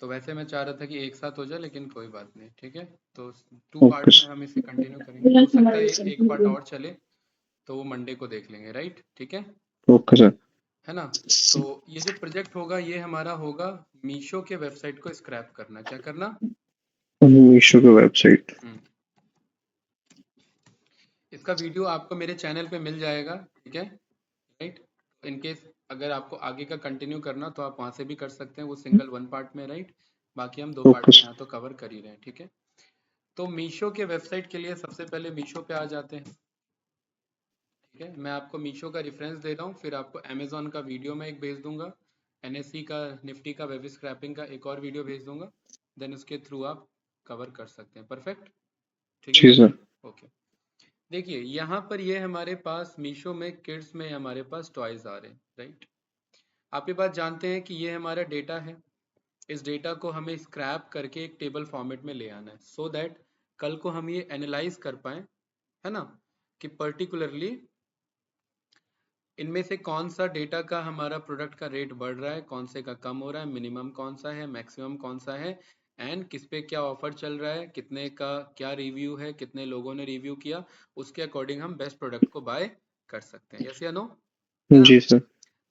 तो वैसे मैं चाह रहा था कि एक साथ हो जाए, लेकिन कोई बात नहीं, ठीक है। तो टू ओके पार्ट में हम इसे कंटिन्यू करेंगे, हो सकता है एक पार्ट और चले, तो वो मंडे को देख लेंगे, राइट, ठीक ओके सर। है ना। तो ये जो प्रोजेक्ट होगा ये हमारा होगा मीशो के वेबसाइट को स्क्रैप करना। क्या करना? मीशो की वेबसाइट। हम्म, इसका वीडियो आपको मेरे चैनल पे मिल जाएगा, ठीक है, राइट। इनकेस अगर आपको आगे का कंटिन्यू करना तो आप वहां से भी कर सकते हैं, वो सिंगल वन पार्ट में, राइट। बाकी हम दो ओके पार्ट में सर। यहाँ तो कवर कर ही रहे हैं, ठीक है। तो मीशो के वेबसाइट के लिए सबसे पहले मीशो पे आ जाते हैं, ठीक है। मैं आपको मीशो का रेफरेंस दे रहा हूँ, फिर आपको अमेजोन का वीडियो मैं एक भेज दूंगा, एनएससी का, निफ्टी का, वेब स्क्रैपिंग का एक और वीडियो भेज दूंगा, देन उसके थ्रू आप कवर कर सकते हैं। परफेक्ट, ठीक है जी मोहित सर। भाई, ओके। देखिए यहाँ पर ये हमारे पास मीशो में किड्स में हमारे पास टॉयज आ रहे हैं, राइट। आप ये बात जानते हैं कि ये हमारा डेटा है, इस डेटा को हमें स्क्रैप करके एक टेबल फॉर्मेट में ले आना है, सो दैट कल को हम ये एनालाइज कर पाए, है ना, कि पर्टिकुलरली इनमें से कौन सा डेटा का हमारा प्रोडक्ट का रेट बढ़ रहा है, कौन से का कम हो रहा है, मिनिमम कौन सा है, मैक्सिमम कौन सा है, एंड किस पे क्या ऑफर चल रहा है, कितने का क्या रिव्यू है, कितने लोगों ने रिव्यू किया, उसके अकॉर्डिंग हम बेस्ट प्रोडक्ट को बाय कर सकते हैं। यस या नो, है ना। जी सर।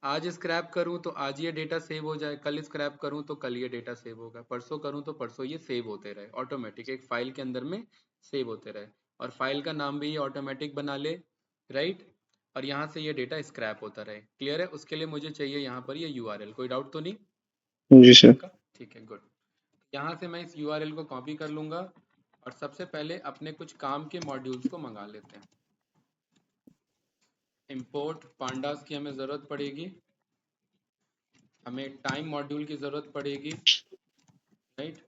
आज स्क्रैप करूं तो आज ये डेटा सेव हो जाए, कल स्क्रैप करूं तो कल ये डेटा सेव होगा, परसों करूं तो परसों ये सेव होते रहे ऑटोमेटिक एक फाइल के अंदर में सेव होते रहे, और फाइल का नाम भी ये ऑटोमेटिक बना ले, राइट। और यहाँ से ये डेटा स्क्रैप होता रहे। क्लियर है? उसके लिए मुझे चाहिए यहाँ पर ये यूआरएल, कोई डाउट तो नहीं? जी सर। पक्का, ठीक है, गुड। यहाँ से मैं इस यूआरएल को कॉपी कर लूंगा, और सबसे पहले अपने कुछ काम के मॉड्यूल्स को मंगा लेते हैं। इंपोर्ट पांडास की हमें ज़रूरत पड़ेगी, हमें टाइम मॉड्यूल की ज़रूरत पड़ेगी, राइट।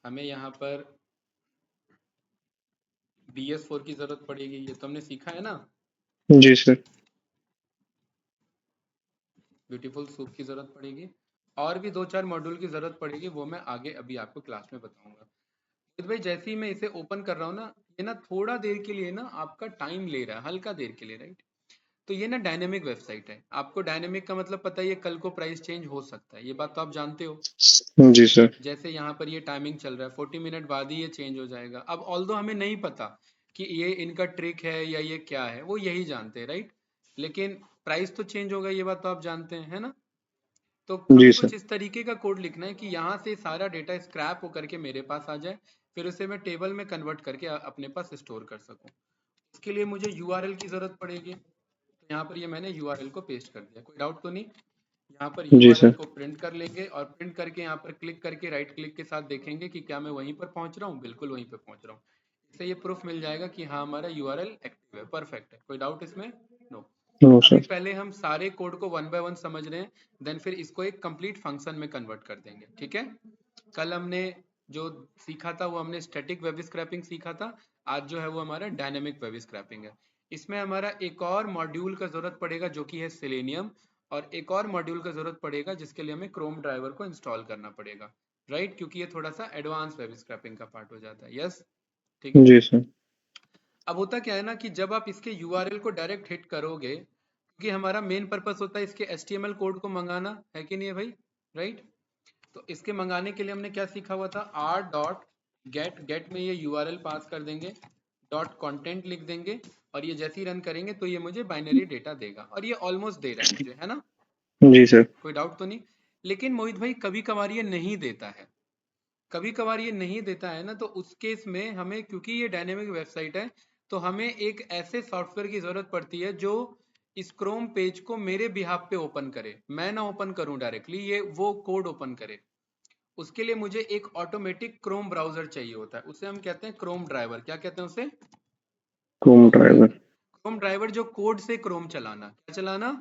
हमें यहाँ पर BS4 की ज़रूरत पड़ेगी, ये तो हमने सीखा है ना। जी सर। ब्यूटीफुल सूप की ज़रूरत पड़ेगी, और भी दो चार मॉड्यूल की ज़रूरत पड़ेगी, वो मैं आगे अभी आपको क्लास में बताऊंगा। तो भाई जैसे ही मैं इसे ओपन कर रहा हूँ ना, ये ना थोड़ा देर के लिए ना आपका टाइम ले रहा है, हल्का देर के लिए, राइट। तो ये ना डायनेमिक वेबसाइट है, आपको डायनेमिक का मतलब पता ही है, कल को प्राइस चेंज हो सकता है, ये बात तो आप जानते हो। जी सर। जैसे यहाँ पर ये टाइमिंग चल रहा है, 40 मिनट बाद ही ये चेंज हो जाएगा। अब ऑल्दो हमें नहीं पता कि ये इनका ट्रिक है या ये क्या है, वो यही जानते हैं, राइट। लेकिन प्राइस तो चेंज होगा, ये बात तो आप जानते हैं, है ना। तो जी हमें सर। कुछ इस तरीके का कोड लिखना है कि यहाँ से सारा डेटा स्क्रैप होकर के मेरे पास आ जाए, फिर उसे मैं टेबल में कन्वर्ट करके अपने पास स्टोर कर सकूँ। इसके लिए मुझे यूआरएल की ज़रूरत पड़ेगी, तो यहाँ पर ये मैंने यूआरएल को पेस्ट कर दिया, कोई डाउट तो नहीं। यहाँ पर जी यूआरएल सर। को प्रिंट कर लेंगे, और प्रिंट करके यहाँ पर क्लिक करके राइट क्लिक के साथ देखेंगे कि क्या मैं वहीं पर पहुँच रहा हूँ, बिल्कुल वहीं पर पहुँच रहा हूँ। इससे ये प्रूफ मिल जाएगा कि हाँ हमारा यूआरएल एक्टिव है, परफेक्ट है, कोई डाउट इसमें? नो। नो अभी सर। पहले हम सारे कोड को वन बाय वन समझ रहे हैं, देन फिर इसको एक कंप्लीट फंक्शन में कन्वर्ट कर देंगे, ठीक है। कल हमने जो सीखा था वो हमने स्टैटिक वेब स्क्रैपिंग सीखा था, आज जो है वो हमारा डायनेमिक वेब स्क्रैपिंग है। इसमें हमारा एक और मॉड्यूल का जरूरत पड़ेगा जो कि है सेलेनियम, और एक और मॉड्यूल का जरूरत पड़ेगा जिसके लिए हमें क्रोम ड्राइवर को इंस्टॉल करना पड़ेगा, राइट, क्योंकि ये थोड़ा सा एडवांस वेब स्क्रैपिंग का पार्ट हो जाता है। यस, ठीक है। जी सर। अब होता क्या है ना कि जब आप इसके यूआरएल को डायरेक्ट हिट करोगे, क्योंकि हमारा मेन पर्पस होता है इसके HTML कोड को मंगाना, है कि नहीं है भाई, राइट। तो इसके मंगाने के लिए हमने क्या सीखा हुआ था, आर डॉट गेट, गेट में ये यूआरएल पास कर देंगे, डॉट कंटेंट लिख देंगे, और ये जैसे ही रन करेंगे तो ये मुझे बाइनरी डेटा देगा, और ये ऑलमोस्ट दे रहा है मुझे, है ना। जी सर। कोई डाउट तो नहीं। लेकिन मोहित भाई कभी कभार ये नहीं देता है, कभी कभार ये नहीं देता है ना, तो उस केस में हमें, क्योंकि ये डायनेमिक वेबसाइट है, तो हमें एक ऐसे सॉफ्टवेयर की जरूरत पड़ती है जो इस क्रोम पेज को मेरे बिहाफ पे ओपन करे, मैं ना ओपन करूं डायरेक्टली, ये वो कोड ओपन करे। उसके लिए मुझे एक ऑटोमेटिक क्रोम ब्राउजर चाहिए होता है, उसे हम कहते हैं क्रोम ड्राइवर। क्या कहते हैं उसे? Chrome Chrome driver. Driver. Chrome driver जो कोड से क्रोम चलाना, क्या चलाना?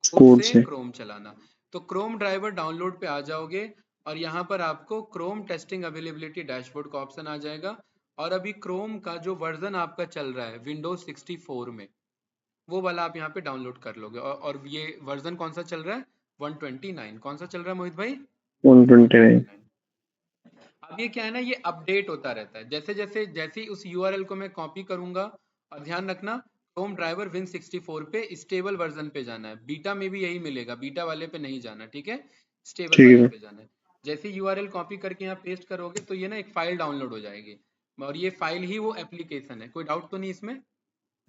कोड कोड से से। क्रोम चलाना। तो क्रोम ड्राइवर डाउनलोड पे आ जाओगे, और यहाँ पर आपको क्रोम टेस्टिंग अवेलेबिलिटी डैशबोर्ड का ऑप्शन आ जाएगा, और अभी क्रोम का जो वर्जन आपका चल रहा है विंडोज 64 में, वो वाला आप यहाँ पे डाउनलोड कर लोगे, और ये वर्जन कौन सा चल रहा है? 129। कौन सा चल रहा है मोहित भाई? 129। 129। अब ये क्या है ना, ये अपडेट होता रहता है, जैसे जैसे जैसे ही उस यूआरएल को मैं कॉपी करूंगा, और ध्यान रखना क्रोम ड्राइवर Win64 पे स्टेबल वर्जन पे जाना है, बीटा में भी यही मिलेगा, बीटा वाले पे नहीं जाना, ठीक है, स्टेबल ठीक वाले है। पे जाना है। जैसे यूआरएल कॉपी करके यहाँ पेस्ट करोगे तो ये ना एक फाइल डाउनलोड हो जाएगी, और ये फाइल ही वो एप्लीकेशन है। कोई डाउट तो नहीं इसमें?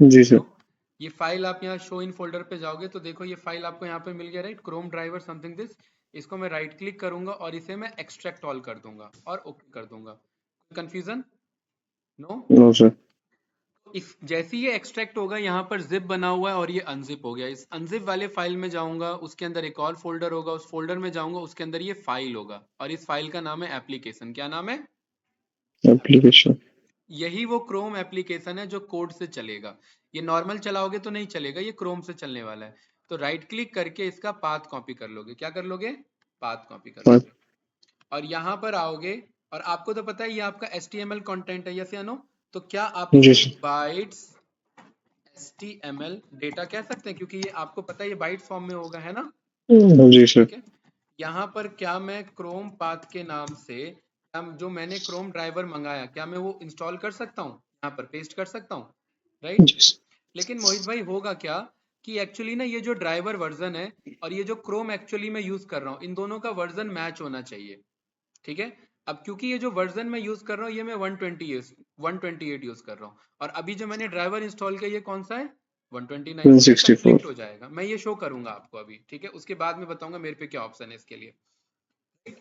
जी सर। नो। ये फाइल आप यहाँ शो इन फोल्डर पे जाओगे तो देखो ये फाइल आपको यहाँ पे मिल गया, right, Chrome driver something this. इसको मैं राइट क्लिक करूंगा और इसे मैं एक्सट्रैक्ट ऑल कर दूंगा और ओके कर दूंगा। कंफ्यूजन? नो। No sir. इस जैसे ही ये एक्सट्रैक्ट होगा यहाँ पर जिप बना हुआ है और ये अनजिप हो गया। इस अनजिप वाले फाइल में जाऊंगा, उसके अंदर एक और फोल्डर होगा, उस फोल्डर में जाऊंगा, उसके अंदर ये फाइल होगा और इस फाइल का नाम है एप्लीकेशन। क्या नाम है? एप्लीकेशन। यही वो क्रोम एप्लीकेशन है जो कोड से चलेगा। ये नॉर्मल चलाओगे तो नहीं चलेगा, ये क्रोम से चलने वाला है। तो राइट क्लिक करके इसका पाथ कॉपी कर लोगे। क्या कर लोगे? पाथ कॉपी कर लोगे। और यहाँ पर आओगे और आपको तो पता है ये आपका HTML कंटेंट है, यस या नो? तो क्या आप जी इसे सर। बाइट्स HTML डेटा कह सकते हैं, क्योंकि ये आपको पता है ये बाइट फॉर्म में होगा, है ना? जी सर। ठीक है। यहाँ पर क्या मैं क्रोम पाथ के नाम से जो मैंने क्रोम ड्राइवर मंगाया, क्या मैं वो इंस्टॉल कर सकता हूँ, यहाँ पर पेस्ट कर सकता हूँ, राइट? जी सर। लेकिन मोहित भाई होगा क्या कि एक्चुअली ना ये जो ड्राइवर वर्जन है और ये जो क्रोम एक्चुअली मैं यूज कर रहा हूँ, इन दोनों का वर्जन मैच होना चाहिए। ठीक है। अब क्योंकि ये जो वर्जन मैं यूज कर रहा हूँ ये मैं 128 यूज कर रहा हूँ, और अभी जो मैंने ड्राइवर इंस्टॉल किया ये कौन सा है? 129। तो ये 164। कंफ्लिक्ट हो जाएगा। मैं ये शो करूंगा आपको अभी, ठीक है, उसके बाद में बताऊंगा मेरे पे क्या ऑप्शन है इसके लिए।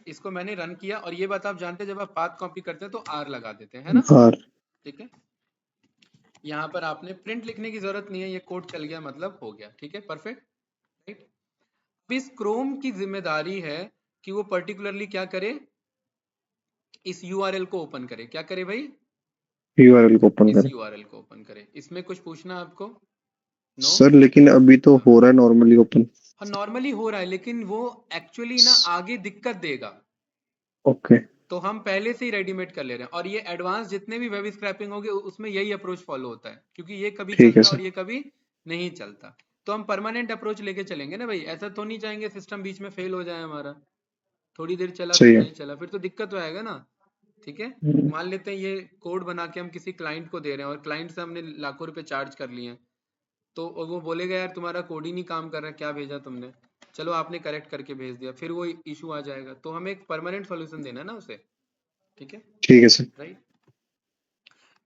इसको मैंने रन किया और ये बात आप जानते हैं जब आप पाथ कॉपी करते हैं तो आर लगा देते हैं, है ना? आर। ठीक है। यहाँ पर आपने प्रिंट लिखने की जरूरत नहीं है, ये कोड चल गया मतलब हो गया। ठीक है, परफेक्ट, राइट। अब इस क्रोम की जिम्मेदारी है कि वो पर्टिकुलरली क्या करे, इस यूआरएल को ओपन करे। क्या करे भाई? यूआरएल को ओपन इस करें। यूआरएल को ओपन करे। इसमें कुछ पूछना आपको? नो। सर लेकिन अभी तो हो रहा है नॉर्मली ओपन। हाँ नॉर्मली हो रहा है, लेकिन वो एक्चुअली ना आगे दिक्कत देगा। ओके। तो हम पहले से ही रेडीमेड कर ले रहे हैं, और ये एडवांस जितने भी वेब स्क्रैपिंग होगी उसमें यही अप्रोच फॉलो होता है, क्योंकि ये कभी ठीक है चलता है सर। और ये कभी नहीं चलता। तो हम परमानेंट अप्रोच लेके चलेंगे ना भाई, ऐसा तो नहीं चाहेंगे सिस्टम बीच में फेल हो जाए हमारा, थोड़ी देर चला सही फिर है। नहीं चला, फिर तो दिक्कत तो आएगा ना। ठीक है। हम्म। मान लेते हैं ये कोड बना के हम किसी क्लाइंट को दे रहे हैं और क्लाइंट से हमने लाखों रुपए चार्ज कर लिए हैं, तो वो बोलेगा यार तुम्हारा कोड ही नहीं काम कर रहा, क्या भेजा तुमने? चलो आपने करेक्ट करके भेज दिया, फिर वो इशू आ जाएगा। तो हमें एक परमानेंट सॉल्यूशन देना है ना उसे। ठीक है, ठीक है सर। राइट।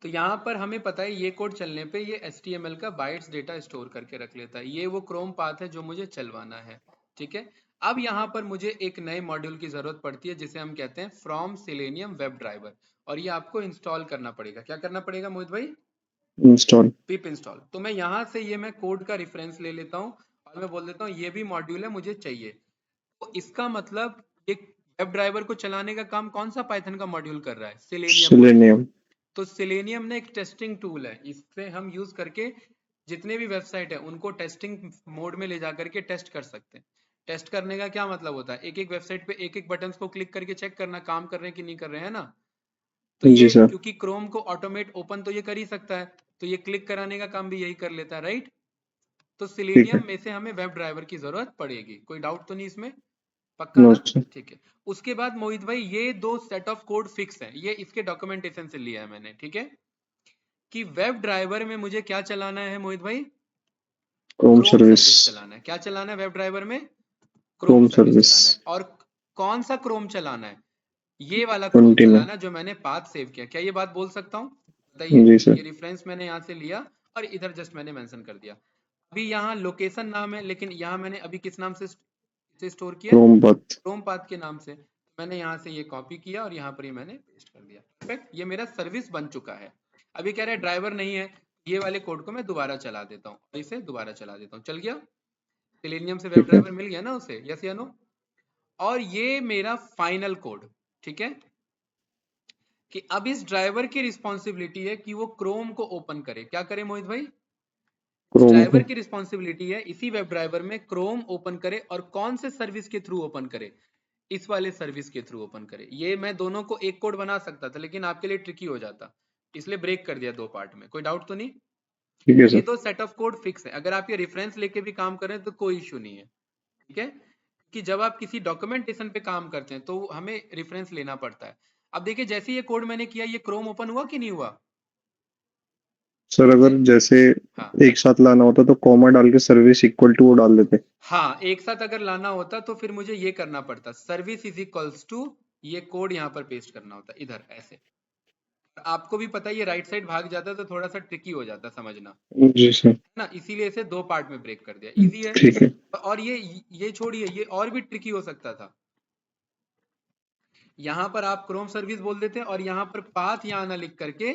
तो यहाँ पर हमें पता है ये कोड चलने पे ये HTML का बाइट्स डेटा स्टोर करके रख लेता है। ये वो क्रोम पाथ है जो मुझे चलवाना है। ठीक है। अब यहाँ पर मुझे एक नए मॉड्यूल की जरूरत पड़ती है जिसे हम कहते हैं फ्रॉम सेलेनियम वेब ड्राइवर, और ये आपको इंस्टॉल करना पड़ेगा। क्या करना पड़ेगा मोहित भाई? इंस्टॉल। पिप इंस्टॉल। तो मैं यहाँ से ये मैं कोड का रेफरेंस ले लेता हूँ और मैं बोल देता हूँ ये भी मॉड्यूल है मुझे चाहिए। तो इसका मतलब एक वेब ड्राइवर को चलाने का काम कौन सा पाइथन का मॉड्यूल कर रहा है? Selenium module. सेलेनियम। तो सेलेनियम ने एक टेस्टिंग टूल है, इससे हम यूज करके जितने भी वेबसाइट है उनको टेस्टिंग मोड में ले जा करके टेस्ट कर सकते हैं। टेस्ट करने का क्या मतलब होता है? एक एक वेबसाइट पे एक एक बटन को क्लिक करके चेक करना काम कर रहे हैं कि नहीं कर रहे हैं ना। तो जी ये सर। क्योंकि क्रोम को ऑटोमेट ओपन तो ये कर ही सकता है, तो ये क्लिक कराने का काम भी यही कर लेता है, राइट। तो ठीक सिलेनियम है। में से हमें वेब ड्राइवर की जरूरत पड़ेगी। कोई डाउट तो नहीं इसमें? पक्का नो ना? सर। ठीक है। उसके बाद मोहित भाई ये दो सेट ऑफ कोड फिक्स है, ये इसके डॉक्यूमेंटेशन से लिया है मैंने। ठीक है, कि वेब ड्राइवर में मुझे क्या चलाना है मोहित भाई? Chrome Chrome service. सर्विस चलाना है। क्या चलाना है वेब ड्राइवर में? Chrome Chrome service service. चलाना है। और कौन सा क्रोम चलाना है? ये वाला क्रोम 29। चलाना है जो मैंने पाथ सेव किया। क्या ये बात बोल सकता हूँ? बताइए। जी सर। ये रेफरेंस मैंने यहाँ से लिया और इधर जस्ट मैंने मेंशन कर दिया। अभी यहाँ लोकेशन नाम है, लेकिन यहाँ मैंने अभी किस नाम से इसे स्टोर किया? क्रोम बथ। क्रोम पाथ के नाम से। मैंने यहाँ से ये कॉपी किया और यहाँ पर ये मैंने पेस्ट कर दिया। परफेक्ट, ये मेरा सर्विस बन चुका है। अभी कह रहा है ड्राइवर नहीं है, ये वाले कोड को मैं दोबारा चला देता हूँ और इसे दोबारा चला देता हूँ। चल गया? सेलेनियम से वेब ठीक है। ड्राइवर मिल गया ना उसे, यस या नो? और ये मेरा फाइनल कोड। ठीक है, कि अब इस ड्राइवर की रिस्पॉन्सिबिलिटी है कि वो क्रोम को ओपन करे। क्या करे मोहित भाई? इस क्रोम ड्राइवर को। की रिस्पॉन्सिबिलिटी है इसी वेब ड्राइवर में क्रोम ओपन करे, और कौन से सर्विस के थ्रू ओपन करे? इस वाले सर्विस के थ्रू ओपन करे। ये मैं दोनों को एक कोड बना सकता था, लेकिन आपके लिए ट्रिकी हो जाता, इसलिए ब्रेक कर दिया दो पार्ट में। कोई डाउट तो नहीं? ठीक है ये सर। दो सेट ऑफ कोड फिक्स है, अगर आप ये रेफरेंस लेके भी काम करें तो कोई इश्यू नहीं है। ठीक है, कि जब आप किसी डॉक्यूमेंटेशन पे काम करते हैं तो हमें रेफरेंस लेना पड़ता है। अब देखिए जैसे ये कोड मैंने किया, ये क्रोम ओपन हुआ कि नहीं हुआ? सर अगर जैसे हाँ एक साथ लाना होता तो कॉमा डाल के सर्विस इक्वल टू वो डाल देते। हाँ, एक साथ अगर लाना होता तो फिर मुझे ये करना पड़ता, सर्विस इज इक्वल्स टू, ये कोड यहाँ पर पेस्ट करना होता इधर ऐसे। आपको भी पता है ये राइट साइड भाग जाता तो थोड़ा सा ट्रिकी हो जाता समझना, है जी सर। ना, इसीलिए इसे दो पार्ट में ब्रेक कर दिया, इजी है। ठीक है। और ये छोड़िए, ये और भी ट्रिकी हो सकता था। यहाँ पर आप क्रोम सर्विस बोल देते और यहाँ पर पाथ यहाँ ना लिख करके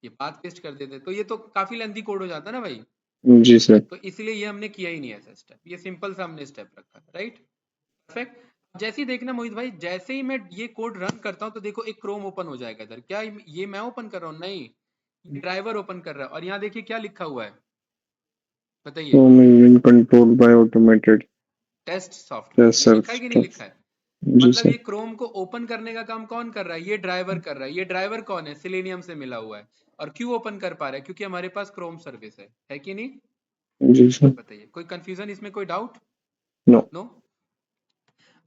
ये पाथ पेस्ट कर देते, तो ये तो काफी लेंथी कोड हो जाता ना भाई। जी सर। तो इसलिए ये हमने किया ही नहीं ऐसा स्टेप, ये सिंपल सा हमने स्टेप रखा, राइट। परफेक्ट। जैसे ही देखना मोहित भाई, जैसे ही मैं ये कोड रन करता हूँ तो देखो एक क्रोम ओपन हो जाएगा इधर, क्या ये मैं ओपन कर रहा हूँ? नहीं, ये ड्राइवर ओपन कर रहा है। और यहाँ देखिए क्या लिखा हुआ है, बताइए, Chrome is being controlled by automated test software, ये सर्फ लिखा है कि नहीं लिखा टेस्ट। है? जी मतलब सर। ये क्रोम को ओपन करने का काम कौन कर रहा है? ये ड्राइवर कर रहा है। ये ड्राइवर कौन है? सिलेनियम से मिला हुआ है। और क्यों ओपन कर पा रहा है? क्योंकि हमारे पास क्रोम सर्विस है कि नहीं? जी सर। बताइए, कोई कंफ्यूजन इसमें, कोई डाउट? नो। नो।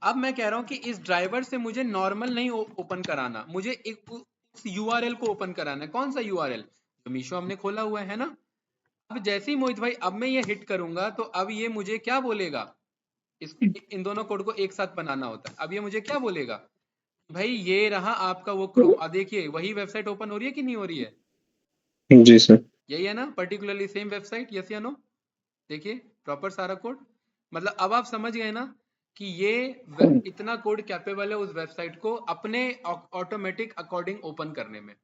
अब मैं कह रहा हूं कि इस ड्राइवर से मुझे नॉर्मल नहीं ओपन कराना, मुझे एक उस यूआरएल को ओपन कराना है। कौन सा यूआरएल? जो मीशो हमने खोला हुआ है ना। अब जैसे ही मोहित भाई अब मैं ये हिट करूंगा तो अब ये मुझे क्या बोलेगा? इस इन दोनों कोड को एक साथ बनाना होता है। अब ये मुझे क्या बोलेगा? भाई ये रहा आपका वो क्रोम, और देखिए वही वेबसाइट ओपन हो रही है कि नहीं हो रही है? जी सर। यही है ना, पर्टिकुलरली सेम वेबसाइट, यस या नो? देखिए प्रॉपर सारा कोड। मतलब अब आप समझ गए ना कि ये इतना कोड कैपेबल है उस वेबसाइट को अपने ऑटोमेटिक अकॉर्डिंग ओपन करने में।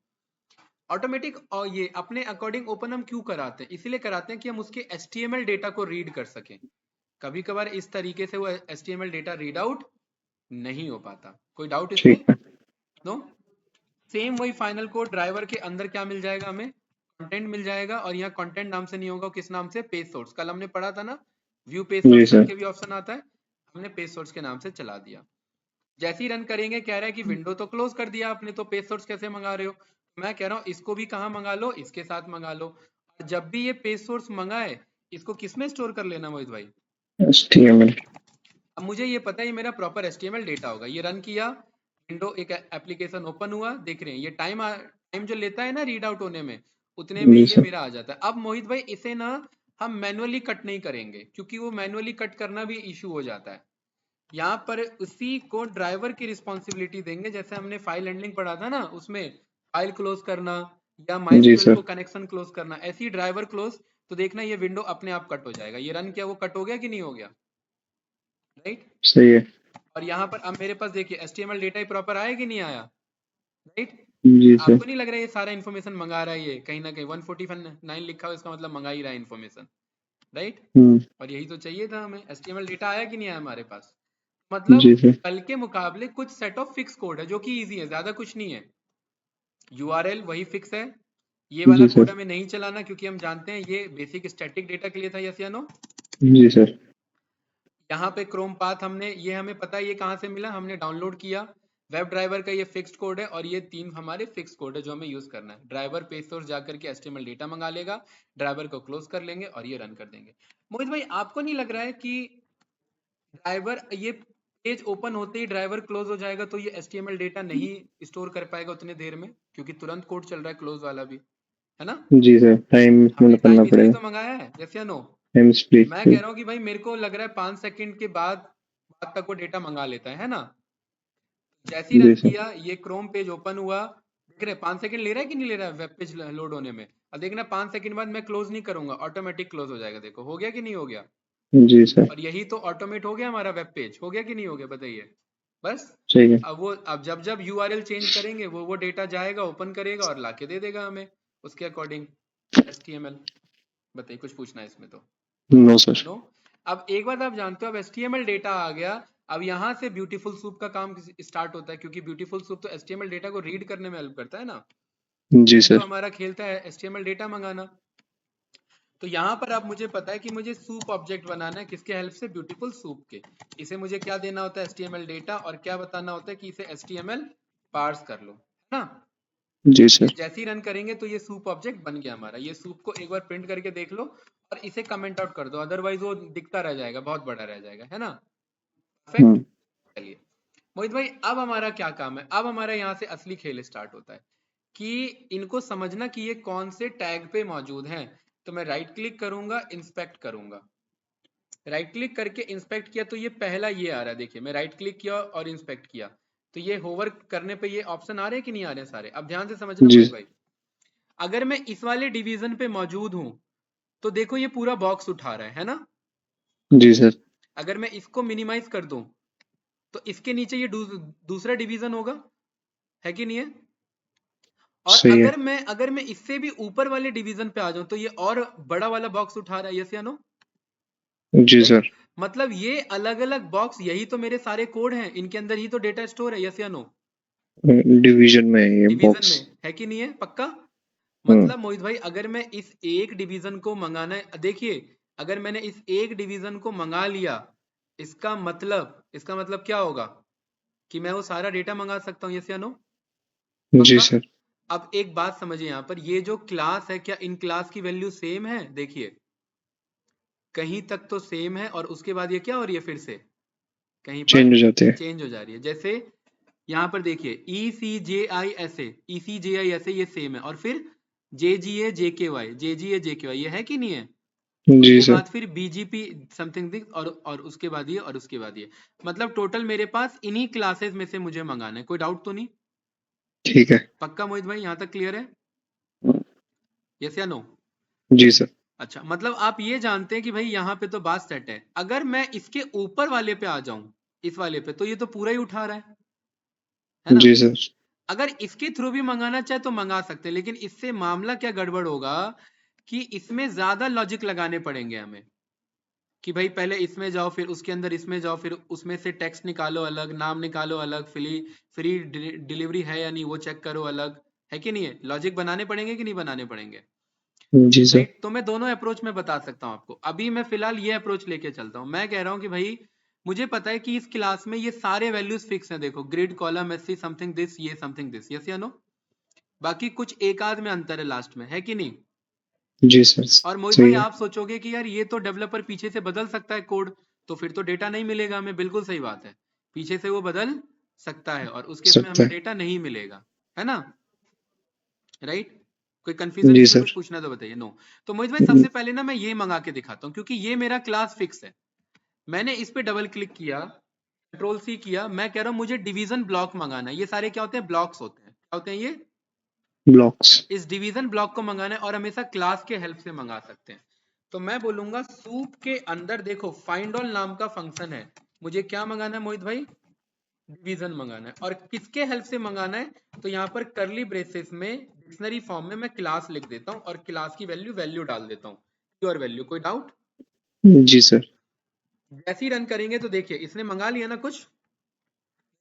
ऑटोमेटिक, और ये अपने अकॉर्डिंग ओपन हम क्यों कराते हैं? इसलिए कराते हैं कि हम उसके HTML डेटा को रीड कर सकें। कभी कभार इस तरीके से वो HTML डेटा रीड आउट नहीं हो पाता। कोई डाउट इसमें? ठीक है। नो। सेम वही फाइनल कोड, ड्राइवर के अंदर क्या मिल जाएगा हमें? कंटेंट मिल जाएगा। और यहाँ कंटेंट नाम से नहीं होगा, किस नाम से? Page source. कल हमने पढ़ा था ना, व्यू पेज जी सोर्स सर। करके भी ऑप्शन आता है, हमने पेज सोर्स के नाम से चला दिया। जैसे ही रन करेंगे, कह रहा है कि विंडो तो क्लोज कर दिया आपने, तो पेज सोर्स कैसे मंगा रहे हो? मैं कह रहा हूँ इसको भी कहाँ मंगा लो? इसके साथ मंगा लो। और जब भी ये पेज सोर्स मंगाए, इसको किस में स्टोर कर लेना मोहित भाई? HTML। अब मुझे ये पता है ये मेरा प्रॉपर HTML डेटा होगा। ये रन किया, विंडो एक एप्लीकेशन ओपन हुआ, देख रहे हैं ये टाइम जो लेता है ना रीड आउट होने में, उतने में जी ये सर। मेरा आ जाता है। अब मोहित भाई इसे ना हम मैनुअली कट नहीं करेंगे, क्योंकि वो मैनुअली कट करना भी इशू हो जाता है। यहाँ पर उसी को ड्राइवर की रिस्पॉन्सिबिलिटी देंगे, जैसे हमने फाइल हैंडलिंग पढ़ा था ना, उसमें फाइल क्लोज करना या जी माइस्क्यूएल को सर। कनेक्शन क्लोज करना, ऐसे ही ड्राइवर क्लोज। तो देखना ये विंडो अपने आप कट हो जाएगा। ये रन किया, वो कट हो गया कि नहीं हो गया? राइट। सही है। और यहाँ पर अब मेरे पास देखिए HTML डेटा ही प्रॉपर आया कि नहीं आया? राइट। जी सर। आपको नहीं लग रहा है ये सारा इन्फॉर्मेशन मंगा रहा है? ये कहीं ना कहीं 149 लिखा हुआ, इसका मतलब मंगा ही रहा है इन्फॉर्मेशन, राइट। हम्म। और यही तो चाहिए था हमें। HTML डेटा आया कि नहीं आया हमारे पास? मतलब जी सर। कल के मुकाबले कुछ सेट ऑफ फिक्स कोड है जो कि इजी है, ज्यादा कुछ नहीं है। यूआरएल वही फिक्स है। ये वाला जी कोड सर। हमें नहीं चलाना, क्योंकि हम जानते हैं ये बेसिक स्टैटिक डेटा के लिए था, यस या नो? जी सर। यहाँ पे क्रोम पाथ हमने, ये हमें पता है ये कहाँ से मिला, हमने डाउनलोड किया। वेब ड्राइवर का ये फिक्स्ड कोड है, और ये तीन हमारे फिक्स कोड है जो हमें यूज करना है। ड्राइवर पेज सोर्स जाकर के HTML डेटा मंगा लेगा, ड्राइवर को क्लोज कर लेंगे और ये रन कर देंगे। मोहित भाई आपको नहीं लग रहा है कि ड्राइवर, ये पेज ओपन होते ही ड्राइवर क्लोज हो जाएगा तो ये HTML डेटा नहीं स्टोर कर पाएगा उतने देर में, क्योंकि तुरंत कोड चल रहा है क्लोज वाला भी, है ना? जी सर। टाइम हमने इसमें करना टाइम इसलिए पड़ेगा। तो मंगाया है, यस या नो? टाइम मैं कह स्प्लिट। रहा हूँ कि भाई मेरे को लग रहा है 5 सेकंड के बाद तक वो डेटा मंगा लेता है ना? जैसे ही रन जी सर। किया, ये क्रोम पेज ओपन हुआ, देख रहे 5 सेकंड ले रहा है कि नहीं ले रहा है वेब पेज लोड होने में? अब देखना 5 सेकंड बाद मैं क्लोज नहीं करूंगा, ऑटोमेटिक क्लोज हो जाएगा। देखो हो गया कि नहीं हो गया? जी सर। और यही तो ऑटोमेट हो गया हमारा वेब पेज, हो गया कि नहीं हो गया? बताइए बस। सही है। अब जब यूआरएल चेंज करेंगे वो डेटा जाएगा, ओपन करेगा और लाके दे देगा हमें उसके अकॉर्डिंग HTML। बताइए, कुछ पूछना है इसमें तो? No sir. नो। अब एक बात आप जानते हो, अब HTML डेटा आ गया, अब यहाँ से ब्यूटीफुल सूप का काम स्टार्ट होता है, क्योंकि ब्यूटीफुल सूप तो HTML डेटा को रीड करने में हेल्प करता है ना। जी मेन तो सर। हमारा खेलता है HTML डेटा मंगाना। तो यहाँ पर अब मुझे पता है कि मुझे सूप ऑब्जेक्ट बनाना है, किसके हेल्प से? ब्यूटीफुल सूप के। इसे मुझे क्या देना होता है? HTML डेटा, और क्या बताना होता है कि इसे HTML पार्स कर लो, है ना? जी ये सर। जैसे ही रन करेंगे तो ये सूप ऑब्जेक्ट बन गया हमारा। ये सूप को एक बार प्रिंट करके देख लो और इसे कमेंट आउट कर दो, अदरवाइज वो दिखता रह जाएगा, बहुत बड़ा रह जाएगा, है ना? परफेक्ट। हम्म। चलिए मोहित भाई, अब हमारा क्या काम है? अब हमारा यहाँ से असली खेल स्टार्ट होता है कि इनको समझना कि ये कौन से टैग पे मौजूद हैं। तो मैं राइट क्लिक करूंगा, इंस्पेक्ट करूंगा। राइट क्लिक करके इंस्पेक्ट किया तो ये पहला ये आ रहा है, देखिए मैं राइट क्लिक किया और इंस्पेक्ट किया तो ये होवर करने पे ये ऑप्शन आ रहे हैं कि नहीं आ रहे हैं सारे। अब ध्यान से समझना जी मोहित भाई, अगर मैं इस वाले डिवीजन पे मौजूद हूं तो देखो ये पूरा बॉक्स उठा रहा है ना। जी सर। अगर मैं इसको मिनिमाइज कर दूं तो इसके नीचे ये दूसरा डिवीजन होगा, है कि नहीं है। और सही है। अगर मैं इससे भी ऊपर वाले डिवीजन पे आ जाऊं तो ये और बड़ा वाला बॉक्स उठा रहा है, यस या नो। जी राइट, सर। मतलब ये अलग अलग बॉक्स, यही तो मेरे सारे कोड हैं, इनके अंदर ही तो डेटा स्टोर है, यस या नो। डिवीजन में है ये डिवीजन बॉक्स। में है कि नहीं है, पक्का। हम्म। मतलब मोहित भाई अगर मैं इस एक डिवीजन को मंगाना है, देखिए अगर मैंने इस एक डिवीजन को मंगा लिया, इसका मतलब क्या होगा कि मैं वो सारा डेटा मंगा सकता हूँ, यस या नो, जी पक्का। सर। अब एक बात समझिए, यहाँ पर ये जो क्लास है क्या इन क्लास की वैल्यू सेम है, देखिए कहीं तक तो सेम है और उसके बाद ये क्या हो रही है, फिर से कहीं पर चेंज हो जाते हैं। चेंज हो जा रही है। जैसे यहाँ पर देखिए ई सी जे आई ऐसे, ई सी जे आई ऐसे, ये सेम है, और फिर जे जी ए जे के वाई, जे जी ए जे के वाई, ये है कि नहीं है। जी उसके सर। बाद फिर बीजीपी समथिंग दिस, और उसके बाद ये और उसके बाद ये, मतलब टोटल मेरे पास इन्हीं क्लासेस में से मुझे मंगाना है, कोई डाउट तो नहीं, ठीक है। पक्का मोहित भाई यहाँ तक क्लियर है, यस या नो। जी सर। अच्छा, मतलब आप ये जानते हैं कि भाई यहाँ पे तो बात सेट है। अगर मैं इसके ऊपर वाले पे आ जाऊं, इस वाले पे, तो ये तो पूरा ही उठा रहा है ना। जी सर। अगर इसके थ्रू भी मंगाना चाहे तो मंगा सकते हैं, लेकिन इससे मामला क्या गड़बड़ होगा कि इसमें ज्यादा लॉजिक लगाने पड़ेंगे हमें, कि भाई पहले इसमें जाओ, फिर उसके अंदर इसमें जाओ, फिर उसमें से टेक्स्ट निकालो अलग, नाम निकालो अलग, फ्री फ्री डिलीवरी है या नहीं वो चेक करो अलग, है कि नहीं है। लॉजिक बनाने पड़ेंगे कि नहीं बनाने पड़ेंगे, जी सर। राइट। तो मैं दोनों अप्रोच में बता सकता हूँ आपको। अभी मैं फिलहाल ये अप्रोच लेके चलता हूँ, मैं कह रहा हूँ कि भाई मुझे पता है कि इस क्लास में ये सारे वैल्यूज फिक्स हैं, देखो grid column SC something this, ये समथिंग दिस, यस या नो। बाकी कुछ एक आध में अंतर है लास्ट में, है कि नहीं। जी सर। और मोहित सही भाई है। आप सोचोगे कि यार ये तो डेवलपर पीछे से बदल सकता है कोड, तो फिर तो डेटा नहीं मिलेगा हमें, बिल्कुल सही बात है, पीछे से वो बदल सकता है और उस केस में सकता हमें है। डेटा नहीं मिलेगा, है ना, राइट। कोई कंफ्यूजन जी इसमें, कुछ सर। पूछना तो बताइए। नो, तो मोहित भाई सबसे पहले ना मैं ये मंगा के दिखाता हूँ, क्योंकि ये मेरा क्लास फिक्स है। मैंने इस पे डबल क्लिक किया, कंट्रोल सी किया, मैं कह रहा हूँ मुझे डिवीजन ब्लॉक मंगाना है। ये सारे क्या होते हैं, ब्लॉक्स होते हैं, क्या होते हैं ये, ब्लॉक्स। इस डिवीजन ब्लॉक को मंगाना है, और हमेशा क्लास के हेल्प से मंगा सकते हैं। तो मैं बोलूंगा सूप के अंदर देखो फाइंड ऑल नाम का फंक्शन है, मुझे क्या मंगाना है मोहित भाई, डिवीजन मंगाना है। और किसके हेल्प से मंगाना है, तो यहाँ पर करली ब्रेसेस में डिक्शनरी फॉर्म में मैं क्लास लिख देता हूँ और क्लास की वैल्यू वैल्यू डाल देता हूँ, प्योर वैल्यू, कोई डाउट। जी सर। जैसे ही रन करेंगे तो देखिए इसने मंगा लिया ना कुछ।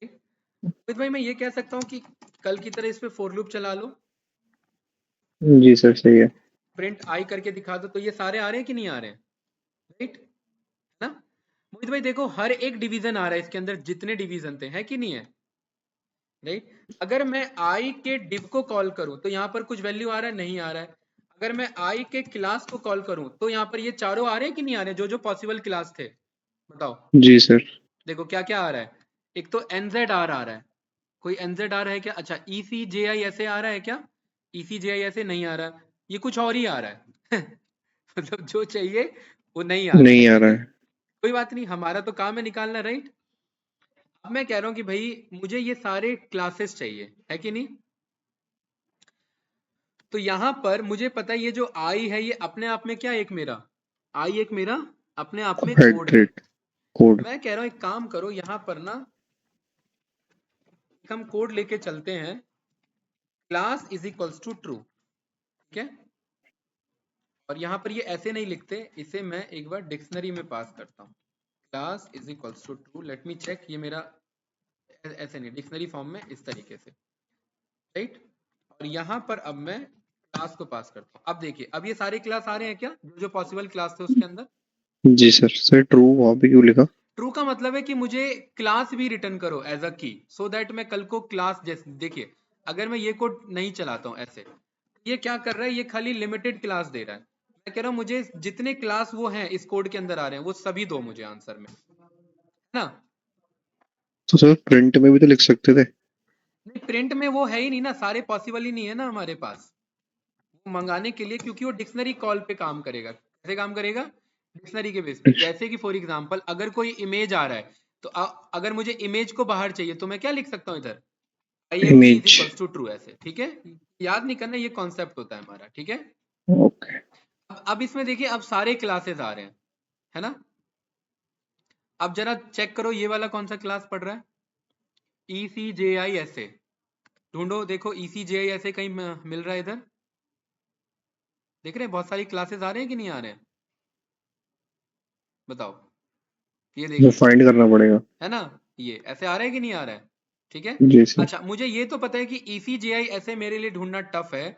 मोहित भाई मैं ये कह सकता हूँ कि कल की तरह इस पे फॉर लूप चला लो, जी सर। सही है। प्रिंट आई करके दिखा दो, तो ये सारे आ रहे हैं कि नहीं आ रहे हैं, राइट, है ना। मोहित भाई देखो हर एक डिवीजन आ रहा है इसके अंदर, जितने डिवीजन थे, है कि नहीं है, राइट। अगर मैं आई के डिव को कॉल करूं तो यहाँ पर कुछ वैल्यू आ रहा है, नहीं आ रहा है। अगर मैं आई के क्लास को कॉल करूं तो यहाँ पर ये चारों आ रहे हैं कि नहीं आ रहे, जो जो पॉसिबल क्लास थे, बताओ। जी सर। देखो क्या क्या आ रहा है, एक तो एनजेड आर आ रहा है, कोई एनजेड आर है क्या, अच्छा ई सी जे आई ऐसे आ रहा है क्या, ई सी जे आई ऐसे नहीं आ रहा, ये कुछ और ही आ रहा है मतलब जो चाहिए वो नहीं आ रहा है नहीं आ कि रहा नहीं। है। कोई बात नहीं, हमारा तो काम है निकालना, राइट। अब मैं कह रहा हूं कि भाई मुझे ये सारे क्लासेस चाहिए, है कि नहीं। तो यहां पर मुझे पता है ये जो आई है ये अपने आप में क्या है, एक मेरा आई, एक मेरा अपने आप में कोड है। Hydrate code. मैं कह रहा हूं एक काम करो, यहां पर ना हम कोड लेके चलते हैं, class is equals to true, ठीक है। और यहां पर ये ऐसे नहीं लिखते, इसे मैं एक बार डिक्शनरी में पास करता हूँ, class is equals to true, let me check, ये मेरा ऐसे नहीं, डिक्शनरी फॉर्म में इस तरीके से, राइट। और यहां पर अब मैं क्लास को पास करता हूँ। अब देखिए अब ये सारे क्लास आ रहे हैं क्या, जो जो पॉसिबल क्लास थे उसके अंदर। जी सर। सर ट्रू वहां पे क्यों लिखा? ट्रू का मतलब है कि मुझे क्लास भी रिटर्न करो एज अ की, सो दैट मैं कल को क्लास, जैसे देखिए अगर मैं ये कोड नहीं चलाता हूँ ऐसे, ये क्या कर रहा है, ये खाली लिमिटेड क्लास दे रहा है। मैं कह रहा हूँ मुझे जितने क्लास वो हैं इस कोड के अंदर आ रहे हैं वो सभी दो मुझे आंसर में, है ना। तो सर प्रिंट में भी तो लिख सकते थे। नहीं, प्रिंट में वो है ही नहीं ना, सारे पॉसिबल ही नहीं है ना हमारे पास वो मंगाने के लिए, क्योंकि वो डिक्शनरी कॉल पे काम करेगा। कैसे काम करेगा? डिक्शनरी के बेस पे। जैसे कि फॉर एग्जांपल अगर कोई इमेज आ रहा है तो अगर मुझे इमेज को बाहर चाहिए तो मैं क्या लिख सकता हूँ इधर, img is image. Equals to true, ऐसे। ठीक है, याद नहीं करना, ये कॉन्सेप्ट होता है हमारा। ठीक है, ओके। अब इसमें देखिए, अब सारे क्लासेस आ रहे हैं, है ना। अब जरा चेक करो ये वाला कौन सा क्लास पढ़ रहा है, ECJISA। ढूंढो, देखो ECJISA कहीं मिल रहा है इधर? देख रहे हैं बहुत सारी क्लासेस आ रहे हैं कि नहीं आ रहे हैं? बताओ, ये वो देखिए, फाइंड करना पड़ेगा। है ना, ये ऐसे आ रहा है कि नहीं आ रहा है? ठीक है। जी सर। अच्छा, मुझे ये तो पता है कि ECJISA मेरे लिए ढूंढना टफ है।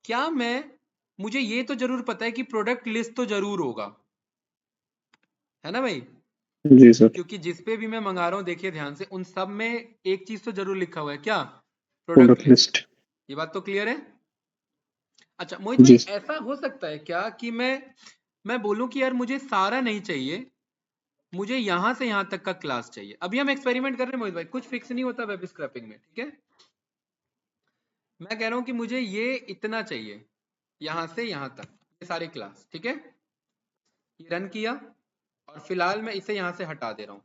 क्या मैं, मुझे ये तो जरूर पता है कि प्रोडक्ट लिस्ट तो जरूर होगा, है ना भाई? जी सर। क्योंकि जिस पे भी मैं मंगा रहा हूँ, देखिए ध्यान से, उन सब में एक चीज तो जरूर लिखा हुआ है, क्या? Product product list. लिस्ट। ये बात तो क्लियर है। अच्छा मोहित भाई, जी सर। ऐसा हो सकता है क्या कि मैं बोलूं कि यार मुझे सारा नहीं चाहिए, मुझे यहां से यहां तक का क्लास चाहिए। अभी हम एक्सपेरिमेंट कर रहे हैं मोहित भाई, कुछ फिक्स नहीं होता वेब स्क्रैपिंग में। ठीक है, मैं कह रहा हूं कि मुझे ये इतना चाहिए, यहां से यहां तक, ये सारे क्लास। ठीक है, ये रन किया, और फिलहाल मैं इसे यहां से हटा दे रहा हूं,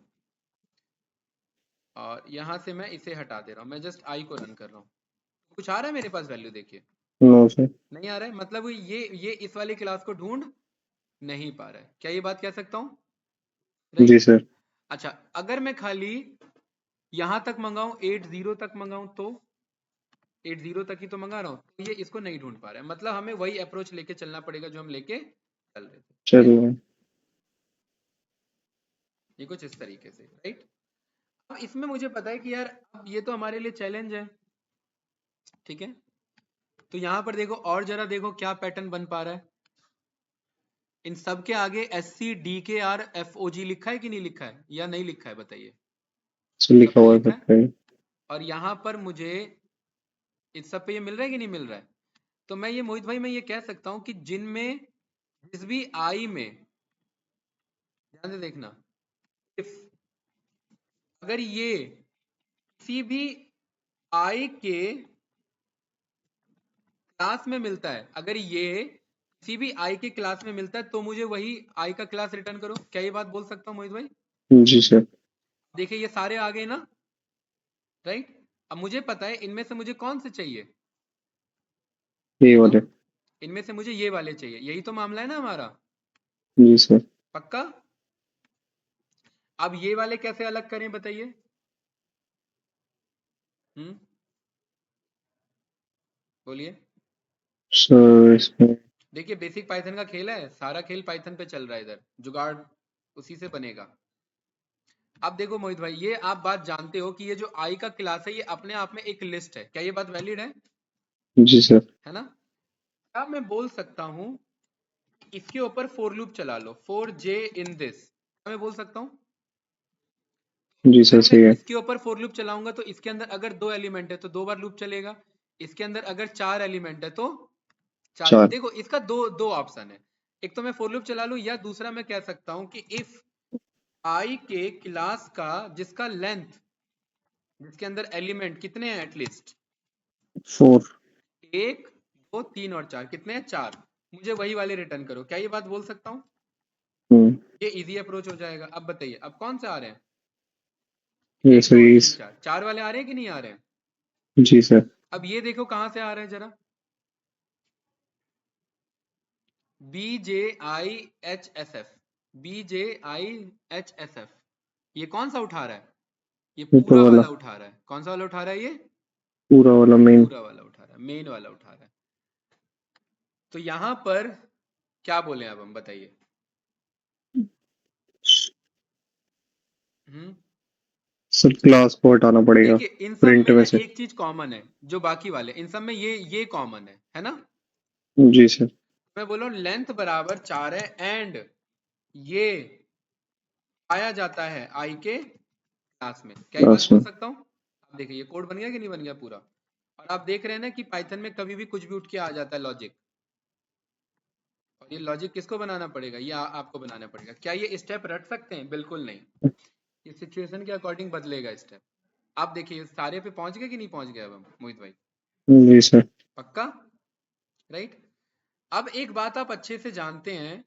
और यहां से मैं इसे हटा दे रहा हूं, मैं जस्ट आई को रन कर रहा हूं। कुछ आ रहा है मेरे पास वैल्यू, देखिए। No sir. नहीं आ रहा है, मतलब ये इस वाली क्लास को ढूंढ नहीं पा रहा है। क्या ये बात कह सकता हूँ? जी राइट। सर। अच्छा, अगर मैं खाली यहां तक मंगाऊं, 80 तक मंगाऊं, तो 80 तक ही तो मंगा रहा हूं, तो ये इसको नहीं ढूंढ पा रहा है। मतलब हमें वही अप्रोच लेके चलना पड़ेगा जो हम लेके चल रहे थे। ठीक है, चलो। ये कुछ इस तरीके से, राइट। अब इसमें मुझे पता है कि यार अब ये तो हमारे लिए चैलेंज है। ठीक है, तो यहां पर देखो, और जरा देखो क्या पैटर्न बन पा रहा है। इन सब के आगे SCDKRFOG लिखा है कि नहीं लिखा है, या नहीं लिखा है, बताइए। सर सब लिखा पे हुआ है लिखा है। सबका। और यहाँ पर मुझे इस सब पे ये मिल रहा है कि नहीं मिल रहा है? तो मैं ये मोहित भाई, मैं ये कह सकता हूँ कि जिनमें, जिस भी आई में, ध्यान से देखना, इफ, अगर ये किसी भी आई के क्लास में मिलता है, अगर ये किसी भी आई के क्लास में मिलता है, तो मुझे वही आई का क्लास रिटर्न करो। क्या ये बात बोल सकता हूँ मोहित भाई? जी सर। देखिए ये सारे आ गए ना, राइट। अब मुझे पता है इनमें से मुझे कौन से चाहिए, ये बताओ। वाले। इनमें से मुझे ये वाले चाहिए, यही तो मामला है ना हमारा। जी सर। पक्का? अब ये वाले कैसे अलग करें, बताइए। बोलिए। सर इसमें। देखिए बेसिक पाइथन का खेल है, सारा खेल पाइथन पे चल रहा है, इधर जुगाड़ उसी से बनेगा। अब देखो मोहित भाई, ये आप बात जानते हो कि ये जो आई का क्लास है, ये अपने आप में एक लिस्ट है। क्या ये बात वैलिड जी सर। है ना? अब मैं बोल सकता हूं, इसके ऊपर फॉर लूप चला लो, फॉर जे इन दिस, मैं बोल सकता हूं। जी सर अगर मैं सही है। इसके ऊपर फॉर लूप चलाऊंगा तो इसके अंदर अगर 2 एलिमेंट है तो 2 बार लूप चलेगा, इसके अंदर अगर 4 एलिमेंट है तो 4 बार। चार। देखो इसका दो दो ऑप्शन है, एक तो मैं फॉर लूप चला लूं, या दूसरा मैं कह सकता हूं कि इफ आई के क्लास का जिसका लेंथ, जिसके अंदर एलिमेंट कितने हैं एटलीस्ट, 4। 1 2 3 और 4, कितने हैं? 4। मुझे वही वाले रिटर्न करो। क्या ये बात बोल सकता हूँ? हम्म। ये इजी अप्रोच हो जाएगा। अब बताइए, अब कौन से आ रहे हैं? ये एक सर दो तीन इस। चार चार वाले आ रहे हैं कि नहीं आ रहे हैं? जी सर। अब ये देखो कहां से आ रहे हैं जरा, BJIHSF, BJIHSF, ये कौन सा उठा रहा है? ये ऊपर पूरा वाला। वाला उठा रहा है। कौन सा वाला उठा रहा है ये? पूरा वाला मेन। पूरा वाला उठा रहा है, मेन वाला उठा रहा है। तो यहां पर क्या बोले अब हम, बताइए। हम्म सर क्लास को हटाना पड़ेगा देखिए इन सब प्रिंट में में ना से। एक चीज कॉमन है, जो बाकी वाले इन सब में ये कॉमन है ना। जी सर। मैं बोल रहा हूँ लेंथ बराबर 4 है, एंड ये पाया जाता है आई के क्लास में। क्या ये बात क्लास बोल में। सकता हूँ? अब देखिए ये कोड बन गया कि नहीं बन गया पूरा। और आप देख रहे हैं ना कि पाइथन में कभी भी कुछ भी उठ के आ जाता है लॉजिक, और ये लॉजिक किसको बनाना पड़ेगा? ये आपको बनाना पड़ेगा। क्या ये स्टेप रट सकते हैं? बिल्कुल नहीं, ये सिचुएशन के अकॉर्डिंग बदलेगा स्टेप। आप देखिए सारे पे पहुंच गए कि नहीं पहुंच गए अब हम मोहित भाई? जी सर। पक्का? राइट। अब एक बात आप अच्छे से जानते हैं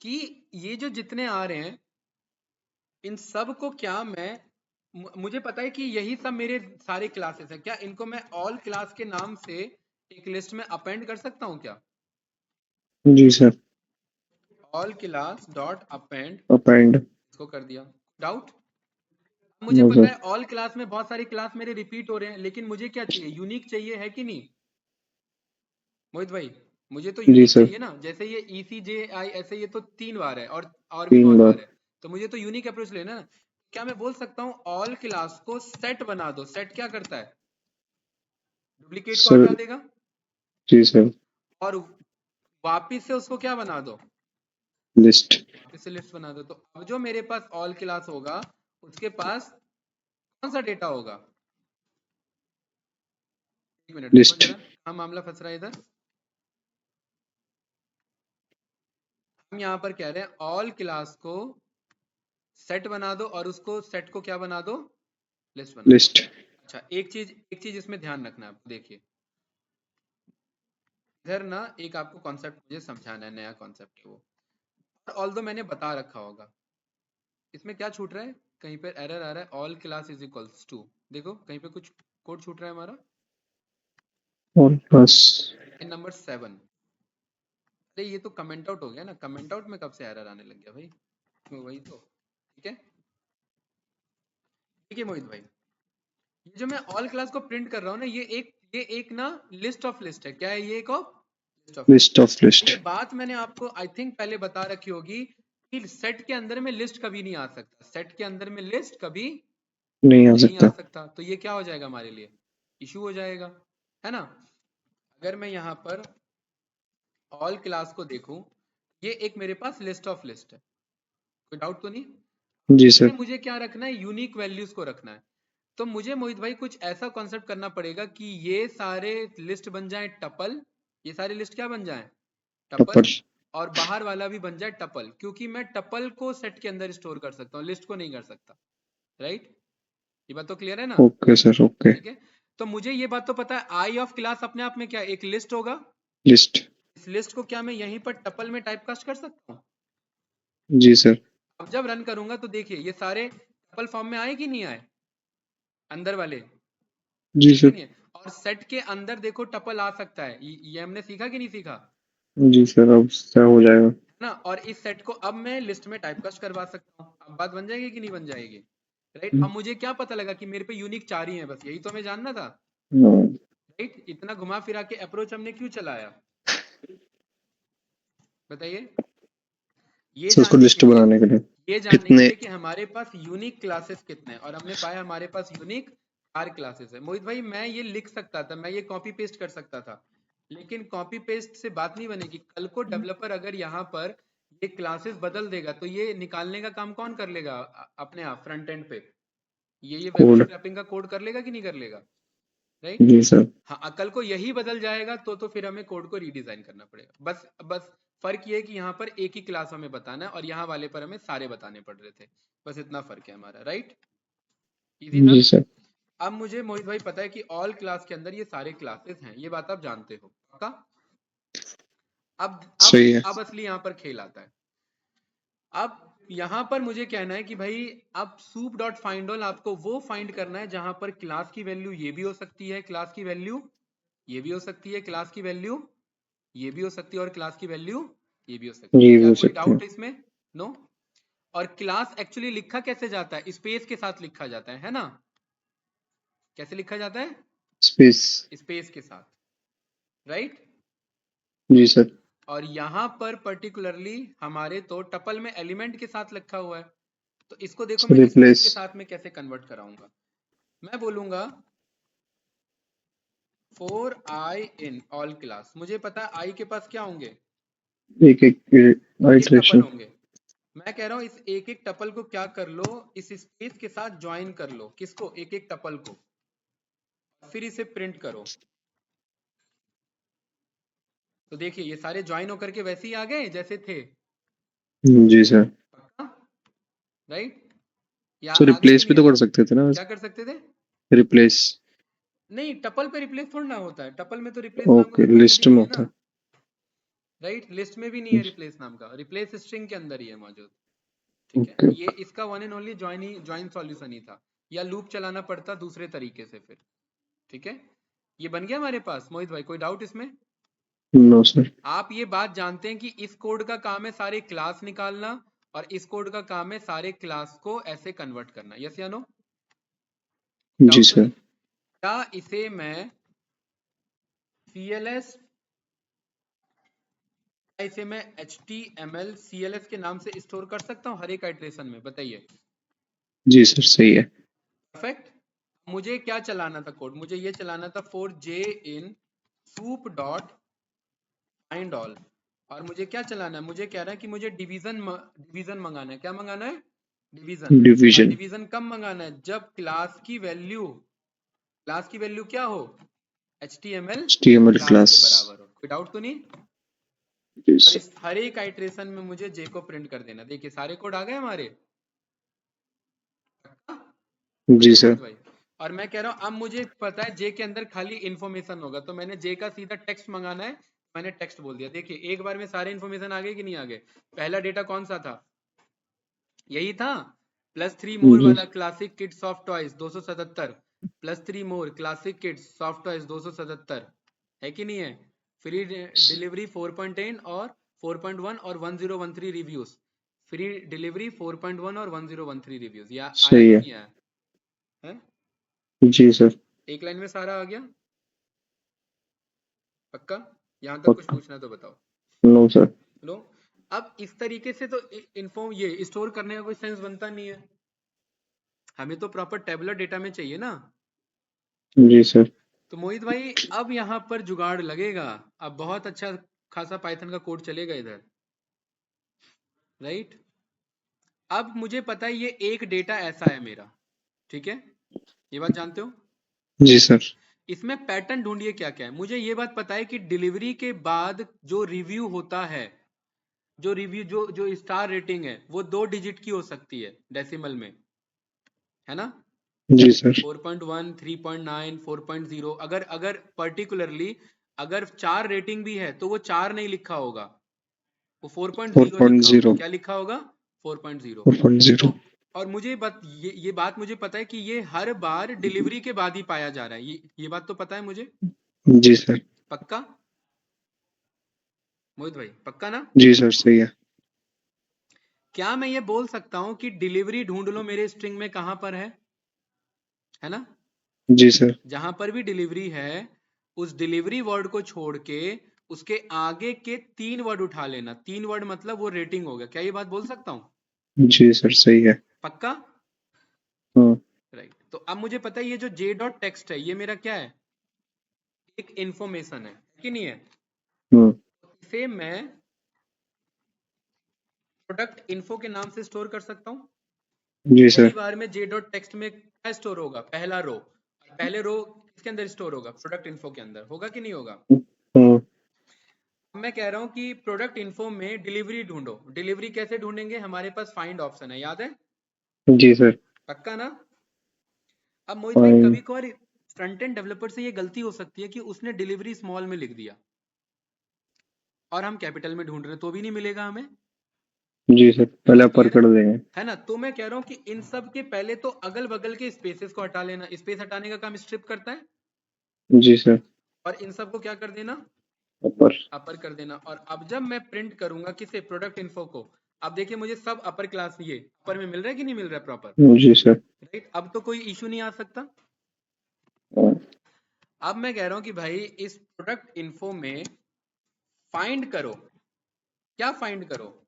कि ये जो जितने आ रहे हैं इन सब को क्या मैं मुझे पता है कि यही सब मेरे सारे क्लासेस हैं, क्या इनको मैं ऑल क्लास के नाम से एक लिस्ट में अपेंड कर सकता हूँ क्या? जी sir. All class dot append, append. इसको कर दिया। डाउट? मुझे नो पता सर। है ऑल क्लास में बहुत सारी क्लास मेरे रिपीट हो रहे हैं, लेकिन मुझे क्या चाहिए? यूनिक चाहिए, है कि नहीं मोहित भाई? मुझे तो जी यूनिक सर। चाहिए ना, जैसे ये ECJI ऐसे ये तो 3 बार है और भी 3 बहुत बार। बार है, तो मुझे तो यूनिक अप्रोच लेना ना। क्या मैं बोल सकता हूँ ऑल क्लास को सेट बना दो? सेट क्या करता है? डुप्लीकेट को सर। हटा देगा जी सर। और वापिस से उसको क्या बना दो? लिस्ट। वापिस से लिस्ट बना दो। तो अब जो मेरे पास ऑल क्लास होगा उसके पास कौन सा डेटा होगा? एक मिनट रुको लिस्ट। जरा, कहाँ मामला फंस रहा है इधर। हम यहाँ पर कह रहे हैं ऑल क्लास को सेट बना दो और उसको सेट को क्या बना दो? लिस्ट बना दो। लिस्ट। अच्छा, एक चीज इसमें ध्यान रखना है आपको, देखिए इधर ना एक आपको कॉन्सेप्ट मुझे समझाना है, नया कॉन्सेप्ट है वो, और ऑल दो मैंने बता रखा होगा। इसमें क्या छूट रहा है? कहीं पर एरर आ रहा है, all class is equals to, देखो कहीं पे कुछ कोड छूट रहा है हमारा। और प्लस। Line number 7। अरे ये तो कमेंट आउट हो गया ना, कमेंट आउट में कब से एरर आने लग गया भाई? वही तो। ठीक है, ठीक है मोहित भाई, ये जो मैं ऑल क्लास को प्रिंट कर रहा हूँ ना, ये एक ना लिस्ट ऑफ लिस्ट है। क्या है ये? एक of list of list. List of list. ये बात मैंने आपको आई थिंक पहले बता रखी होगी कि सेट के अंदर में लिस्ट कभी नहीं आ सकता, सेट के अंदर में लिस्ट कभी नहीं आ नहीं आ सकता। सकता। तो ये क्या हो जाएगा हमारे लिए? इशू हो जाएगा, है ना? अगर मैं यहाँ पर ऑल क्लास को देखूं, ये एक मेरे पास लिस्ट ऑफ लिस्ट है, कोई डाउट तो नहीं? जी सर। इसमें मुझे क्या रखना है? यूनिक वैल्यूज को रखना है। तो मुझे मोहित भाई कुछ ऐसा कॉन्सेप्ट करना पड़ेगा कि ये सारे लिस्ट बन जाए टपल, ये सारी लिस्ट क्या बन जाए? टपल। टप्पर। और बाहर वाला भी बन जाए टपल, क्योंकि मैं टपल को सेट के अंदर स्टोर कर सकता हूँ, लिस्ट को नहीं कर सकता। राइट? ये बात तो क्लियर है ना? Okay sir. ओके। ठीक है, तो मुझे ये बात तो पता है आई ऑफ क्लास अपने आप में क्या है? एक लिस्ट होगा। लिस्ट। इस लिस्ट को क्या मैं यहीं पर टपल में टाइपकास्ट कर सकता हूँ? जी सर। अब जब रन करूंगा तो देखिए ये सारे टपल फॉर्म में आए कि नहीं आए, अंदर वाले, जी है कि सर। नहीं है? और सेट के अंदर देखो टपल आ सकता है, ये हमने सीखा कि नहीं सीखा? जी सर, अब क्या हो जाएगा? ना, और इस सेट को अब मैं लिस्ट में टाइपकास्ट करवा सकता हूँ। अब बात बन जाएगी कि नहीं बन जाएगी? राइट। अब मुझे क्या पता लगा कि मेरे पे यूनिक 4 ही है, बस यही तो हमें जानना था। हाँ। राइट, इतना घुमा फिरा के अप्रोच हमने क्यों चलाया बताइए? ये सर उसको जानने के लिस्ट लिए, बनाने के लिए ये जानने के कितने? लिए कि हमारे पास यूनिक क्लासेस कितने हैं, और हमने पाया हमारे पास यूनिक 4 क्लासेस है। मोहित भाई मैं ये लिख सकता था, मैं ये कॉपी पेस्ट कर सकता था, लेकिन कॉपी पेस्ट से बात नहीं बनेगी। कल को डेवलपर अगर यहाँ पर ये क्लासेस बदल देगा तो ये निकालने का काम कौन कर लेगा? अपने आप फ्रंट एंड पे ये वेब कोड। स्क्रैपिंग का कोड कर लेगा कि नहीं कर लेगा? राइट। जी सर। हाँ, कल को यही बदल जाएगा तो फिर हमें कोड को रीडिजाइन करना पड़ेगा। बस बस फर्क ये है कि यहाँ पर एक ही क्लास हमें बताना है और यहाँ वाले पर हमें सारे बताने पड़ रहे थे। बस इतना फर्क है हमारा। राइट, इजी था। जी सर। अब मुझे मोहित भाई पता है कि ऑल क्लास के अंदर ये सारे क्लासेस हैं, ये बात आप जानते हो पक्का? अब अब सही है। अब असली यहाँ पर खेल आता है। अब यहाँ पर मुझे कहना है कि भाई अब सूप डॉट फाइंड ऑल आपको वो फाइंड करना है जहां पर क्लास की वैल्यू ये भी हो सकती है, क्लास की वैल्यू ये भी हो सकती है, क्लास की वैल्यू ये भी हो सकती है, और क्लास की वैल्यू ये भी हो सकती है। ये भी क्या हो कोई सकते हैं। डाउट इसमें? नो। और क्लास एक्चुअली लिखा कैसे जाता है? स्पेस के साथ लिखा जाता है ना? कैसे लिखा जाता है? स्पेस। स्पेस के साथ। राइट। जी सर। और यहां पर पर्टिकुलरली हमारे तो टपल में एलिमेंट के साथ लिखा हुआ है, तो इसको देखो मैं स्पेस रिप्लेस। के साथ में कैसे कन्वर्ट कराऊंगा। मैं बोलूंगा for I in all class, मुझे पता है आई के पास क्या होंगे? एक एक एक एक टपल आइट्रेशन। होंगे। मैं कह रहा हूं इस एक एक टपल को क्या कर लो, इस स्पेस के साथ ज्वाइन कर लो। किसको? एक एक टपल को, फिर इसे प्रिंट करो। तो देखिए ये सारे ज्वाइन होकर के वैसे ही आ गए जैसे थे। जी सर। पक्का? राइट। या सो आगे रिप्लेस कि भी नहीं तो कर आगे? सकते थे ना, क्या कर सकते थे? रिप्लेस। नहीं, टपल पे रिप्लेस थोड़ा ना होता है, टपल में तो रिप्लेस नाम का ओके, कोई कॉन्टिटी लिस्ट में नहीं है ना, होता राइट? लिस्ट में भी नहीं है है। रिप्लेस नाम का, रिप्लेस स्ट्रिंग के अंदर ही है मौजूद। ठीक है, ओके। ये इसका one and only join solution ही था, या लूप चलाना पड़ता दूसरे तरीके से फिर। ठीक है, ये बन गया हमारे पास। मोहित भाई कोई डाउट इसमें? No sir. आप ये बात जानते हैं कि इस कोड का काम है सारे क्लास निकालना, और इस कोड का काम है सारे क्लास को ऐसे कन्वर्ट करना। यस या नो? जी डाउट तो सर। नहीं? क्या इसे मैं CLS, इसे मैं HTML CLS के नाम से स्टोर कर सकता हूँ हर एक आइट्रेशन में? बताइए। जी सर, सही है। परफेक्ट। मुझे क्या चलाना था कोड? मुझे ये चलाना था for j in soup dot find all, और मुझे क्या चलाना है? मुझे कह रहा है कि मुझे डिवीजन मंगाना है। क्या मंगाना है? डिवीजन। और डिवीजन। डिवीजन कब मंगाना है? जब क्लास की वैल्यू क्या हो? HTML HTML class class. के बराबर हो। कोई डाउट तो नहीं? जी और सर। इस हर एक आइट्रेशन में मुझे j को प्रिंट कर देना। देखिए सारे कोड आ गए हमारे। कोई जी नहीं सर। मोहित भाई? और मैं कह रहा हूँ अब मुझे पता है जे के अंदर खाली इन्फॉर्मेशन होगा, तो मैंने जे का सीधा टेक्स्ट मंगाना है, मैंने टेक्स्ट बोल दिया। देखिए एक बार में सारे इन्फॉर्मेशन आ गए कि नहीं आ गए? पहला डेटा कौन सा था? यही था, +3 मोर जी। वाला, क्लासिक किड्स सॉफ्ट टॉयज 277, +3 मोर क्लासिक किड्स सॉफ्ट टॉयज 277, है कि नहीं है? फ्री डिलीवरी 4.10 और 4.1 और 1013 रिव्यूज, फ्री डिलीवरी 4.1 और 1013 रिव्यूज। या आया सही कि है। नहीं आया है? जी सर। एक लाइन में सारा आ गया? पक्का? यहां तक कुछ पक्का। पूछना तो बताओ। No sir. लो, अब इस तरीके से तो इन्फॉर्म ये स्टोर करने का कोई सेंस बनता नहीं है, हमें तो प्रॉपर टेबुलर डेटा में चाहिए ना। जी सर। तो मोहित भाई अब यहाँ पर जुगाड़ लगेगा, अब बहुत अच्छा खासा पाइथन का कोड चलेगा इधर, राइट? अब मुझे पता है ये एक डेटा ऐसा है मेरा, ठीक है, ये बात जानते हो? जी सर। इसमें पैटर्न ढूंढिए क्या क्या है। मुझे ये बात पता है कि डिलीवरी के बाद जो रिव्यू होता है, जो रिव्यू जो स्टार रेटिंग है वो 2 डिजिट की हो सकती है डेसिमल में, है ना? जी सर। 4.1, 3.9, 4.0। अगर अगर पर्टिकुलरली अगर 4 रेटिंग भी है तो वो 4 नहीं लिखा होगा, वो 4.0 लिखा होगा। 4.0। क्या लिखा होगा? 4.0। 4.0। तो और मुझे ये बात मुझे पता है कि ये हर बार डिलीवरी के बाद ही पाया जा रहा है, ये बात तो पता है मुझे। जी सर। पक्का मोहित भाई? पक्का ना? जी सर, सही है। क्या मैं ये बोल सकता हूं कि डिलीवरी ढूंढ लो मेरे स्ट्रिंग में कहां पर है ना? जी सर। जहां पर भी डिलीवरी है उस डिलीवरी वर्ड को छोड़ के उसके आगे के 3 वर्ड उठा लेना। 3 वर्ड मतलब वो रेटिंग हो गया। क्या ये बात बोल सकता हूं? जी सर, सही है। पक्का? हाँ। राइट। तो अब मुझे पता है ये जो जे डॉट टेक्स्ट है ये मेरा क्या है? एक इंफॉर्मेशन है कि नहीं है? हाँ। इसे मैं प्रोडक्ट इन्फो के नाम से स्टोर कर सकता हूं। जी पहली सर। बार में जे डॉट टेक्स्ट में क्या स्टोर होगा? पहला रो। पहले रो किसके अंदर स्टोर होगा? प्रोडक्ट इन्फो के अंदर। होगा कि नहीं होगा? हाँ। मैं कह रहा हूं कि प्रोडक्ट इन्फो में डिलीवरी ढूंढो। डिलीवरी कैसे ढूंढेंगे? हमारे पास फाइंड ऑप्शन है, याद है? जी सर। पक्का ना? अब मोहित भाई फाइन। कभी कभार फ्रंट एंड डेवलपर से ये गलती हो सकती है कि उसने डिलीवरी स्मॉल में लिख दिया और हम कैपिटल में ढूंढ रहे हैं तो भी नहीं मिलेगा हमें। जी सर, पहले अपर क्लियर कर देंगे। है ना? तो मैं कह रहा हूं कि इन सब के पहले तो अगल बगल के स्पेसेस को हटा लेना। स्पेस हटाने का काम स्ट्रिप करता है, जी सर। और इन सब को क्या कर देना? अपर। अपर कर देना। और अब जब मैं प्रिंट करूंगा किसे? प्रोडक्ट इन्फो को। अब देखिए मुझे सब अपर क्लास ये अपर में मिल रहा है कि नहीं मिल रहा है प्रॉपर? जी सर। राइट, अब तो कोई इशू नहीं आ सकता। हाँ। अब मैं कह रहा हूं कि भाई इस प्रोडक्ट इन्फो में फाइंड करो। क्या फाइंड करो?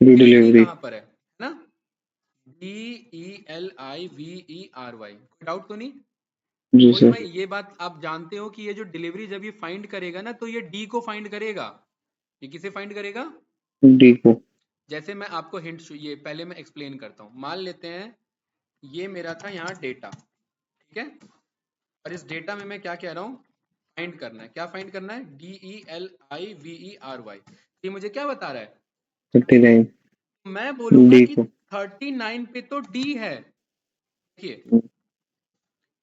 Free delivery delivery. कहां पर है ना? DELIVERY। कोई डाउट तो नहीं? जी मोहित सर। भाई ये बात आप जानते हो कि ये जो डिलीवरी जब ये फाइंड करेगा ना तो ये डी को फाइंड करेगा। ये किसे फाइंड करेगा? डी को। जैसे मैं आपको हिंट, ये पहले मैं एक्सप्लेन करता हूं। मान लेते हैं ये मेरा था यहाँ डेटा, ठीक है, और इस डेटा में मैं क्या कह रहा हूँ? फाइंड करना है। क्या फाइंड करना है? DELIVERY। ये मुझे क्या बता रहा है? 39। मैं बोलूंगा डी कि को। 39 पे तो डी है, देखिए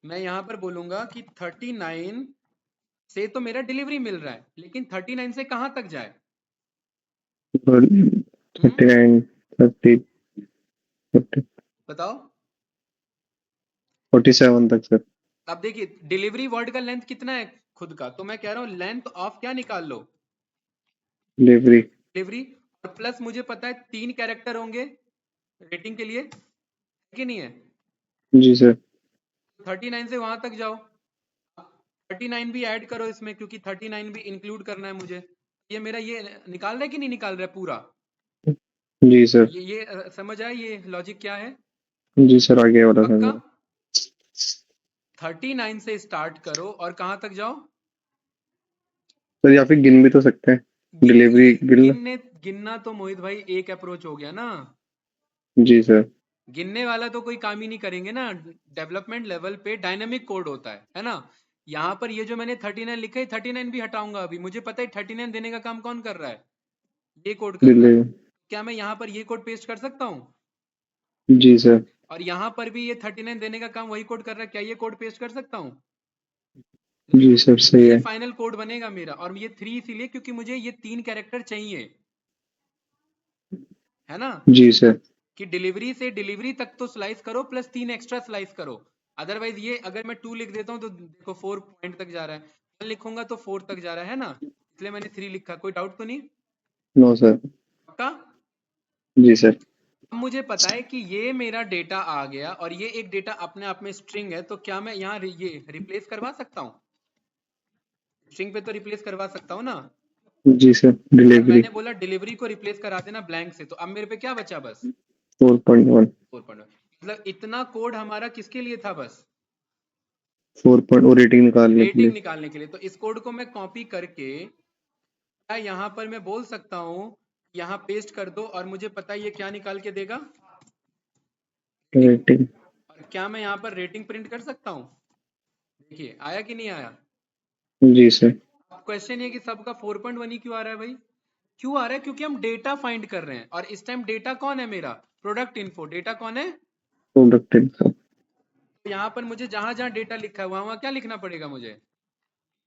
मैं यहाँ पर बोलूंगा कि 39 से तो मेरा डिलीवरी मिल रहा है, लेकिन 39 से कहाँ तक जाए? 39, 30, 40, बताओ। 47 तक सर। अब देखिए डिलीवरी वर्ड का लेंथ कितना है खुद का, तो मैं कह रहा हूँ लेंथ ऑफ क्या निकाल लो, डिलीवरी। डिलीवरी, और प्लस मुझे पता है 3 कैरेक्टर होंगे रेटिंग के लिए, है कि नहीं है? जी सर। 39 से वहां तक जाओ, 39 भी ऐड करो इसमें, क्योंकि 39 भी इंक्लूड करना है मुझे। ये मेरा ये निकाल रहा है कि नहीं निकाल रहा है पूरा? जी सर। ये समझ आया ये लॉजिक क्या है? जी सर, आगे वाला पक्का? सर। 39 से स्टार्ट करो और कहाँ तक जाओ? सर या फिर गिन भी तो सकते हैं, गिनने डिलीवरी गिन। गिनने गिनना तो मोहित भाई एक अप्रोच हो गया ना, जी सर। गिनने वाला तो कोई काम ही नहीं करेंगे ना। डेवलपमेंट लेवल पे डायनामिक कोड होता है ना। यहाँ पर ये जो मैंने 39 लिखा है, 39 भी हटाऊंगा अभी, मुझे पता है 39 देने का काम कौन कर रहा है, ये कोड कर रहा है। डिलीवरी। क्या मैं यहाँ पर ये कोड पेस्ट कर सकता हूँ? जी सर। और यहाँ पर भी ये 39 देने का काम वही कोड कर रहा है, क्या ये कोड पेस्ट कर सकता हूँ? जी सर, तो सही ये है। फाइनल कोड बनेगा मेरा, और ये 3 इसीलिए क्योंकि मुझे ये 3 कैरेक्टर चाहिए, है ना? जी सर। कि डिलीवरी से डिलीवरी तक तो स्लाइस करो, प्लस 3 एक्स्ट्रा स्लाइस करो। अदरवाइज ये अगर मैं 2 लिख देता हूँ तो देखो 4 पॉइंट तक जा रहा है, 1 लिखूंगा तो 4 तक जा रहा है ना, इसलिए मैंने 3 लिखा। कोई डाउट तो नहीं? No sir. पक्का? जी सर। अब मुझे पता है कि ये मेरा डेटा आ गया, और ये एक डेटा अपने आप में स्ट्रिंग है, तो क्या मैं यहाँ ये रिप्लेस करवा सकता हूँ? स्ट्रिंग पे तो रिप्लेस करवा सकता हूँ ना। जी सर, और डिलीवरी। मैंने बोला डिलीवरी को रिप्लेस करा देना ब्लैंक से, तो अब मेरे पे क्या बचा बस? 4.1। 4 मतलब इतना कोड हमारा किसके लिए था बस? 4 और रेटिंग निकालने के रेटिंग लिए। निकालने के लिए। तो इस कोड को मैं कॉपी करके क्या यहाँ पर मैं बोल सकता हूँ यहाँ पेस्ट कर दो, और मुझे पता है ये क्या निकाल के देगा, रेटिंग। रेटिंग। और क्या मैं यहाँ पर रेटिंग प्रिंट कर सकता हूँ? देखिए आया कि नहीं आया? जी सर। अब क्वेश्चन ये कि सबका 4.1 ही क्यों आ रहा है भाई? क्यों आ रहा है? क्योंकि हम डेटा फाइंड कर रहे हैं, और इस टाइम डेटा कौन है मेरा? Product info. डेटा कौन है? Product info. तो यहाँ पर मुझे जहां जहां डेटा लिखा है वहां वहां क्या लिखना पड़ेगा मुझे?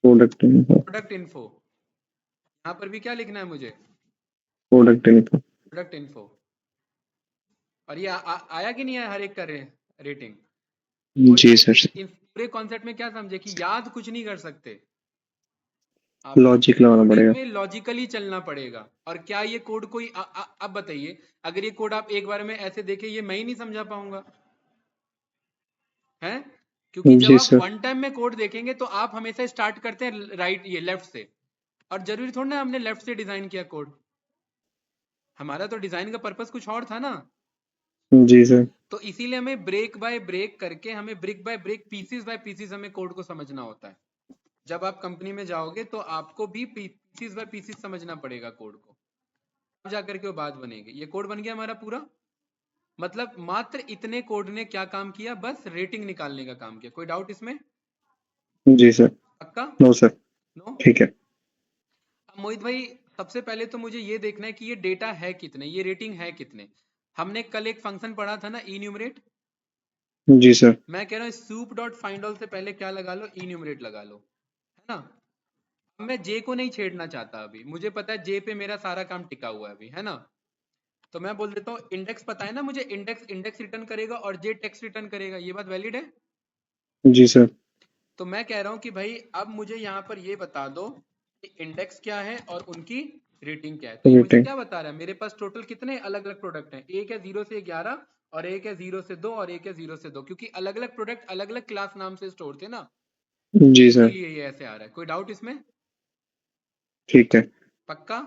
Product info. Product info. यहाँ पर भी क्या लिखना है मुझे? Product info. Product info. और ये आया कि नहीं आया हर एक का रेटिंग? मोहित जी भाई सर। इन पूरे कॉन्सेप्ट में क्या समझे कि याद कुछ नहीं कर सकते, आपको लॉजिक लगाना कोडिंग पड़ेगा। में लॉजिकली चलना पड़ेगा। और क्या ये कोड कोई अब बताइए, अगर ये कोड आप एक बार में ऐसे देखे, ये मैं ही नहीं समझा पाऊंगा, है? क्योंकि जब जी आप सर। वन टाइम में कोड देखेंगे तो आप हमेशा स्टार्ट करते हैं राइट, ये लेफ्ट से, और जरूरी थोड़ा ना हमने लेफ्ट से डिजाइन किया कोड, हमारा तो डिजाइन का पर्पस कुछ और था ना। जी सर। तो इसीलिए हमें ब्रेक बाय ब्रेक करके, हमें brick by break, pieces by pieces हमें कोड को समझना होता है। जब आप कंपनी में जाओगे तो आपको भी पीसीस बाय पीसीस समझना पड़ेगा कोड को, तब जाकर के वो बात बनेगी। ये कोड बन गया हमारा पूरा, मतलब मात्र इतने कोड ने क्या काम किया, बस रेटिंग निकालने का काम किया। कोई डाउट इसमें? जी सर। पक्का? No sir. नो? ठीक है। अब मोहित भाई सबसे पहले तो मुझे ये देखना है कि ये डेटा है कितने, ये रेटिंग है कितने। हमने कल एक फंक्शन पढ़ा था ना, इन्यूमरेट। जी सर। मैं कह रहा हूँ सूप डॉट फाइंड ऑल से पहले क्या लगा लो, इन्यूमरेट लगा लो, है ना? अब मैं जे को नहीं छेड़ना चाहता अभी, मुझे पता है जे पे मेरा सारा काम टिका हुआ है अभी, है ना? तो मैं बोल देता हूँ इंडेक्स पता है ना मुझे, इंडेक्स इंडेक्स रिटर्न करेगा और जे टेक्स्ट रिटर्न करेगा, ये बात वैलिड है? जी सर। तो मैं कह रहा हूँ कि भाई अब मुझे यहाँ पर ये बता दो कि इंडेक्स क्या है और उनकी रेटिंग क्या है। तो ये मुझे रेटिंग। क्या बता रहा है, मेरे पास टोटल कितने अलग अलग प्रोडक्ट हैं? एक है 0 से 11, और एक है 0 से 2, और एक है 0 से 2, क्योंकि अलग अलग प्रोडक्ट अलग अलग क्लास नाम से स्टोर थे ना, जी सर। इसीलिए ये ऐसे आ रहा है। कोई डाउट इसमें? ठीक है। पक्का?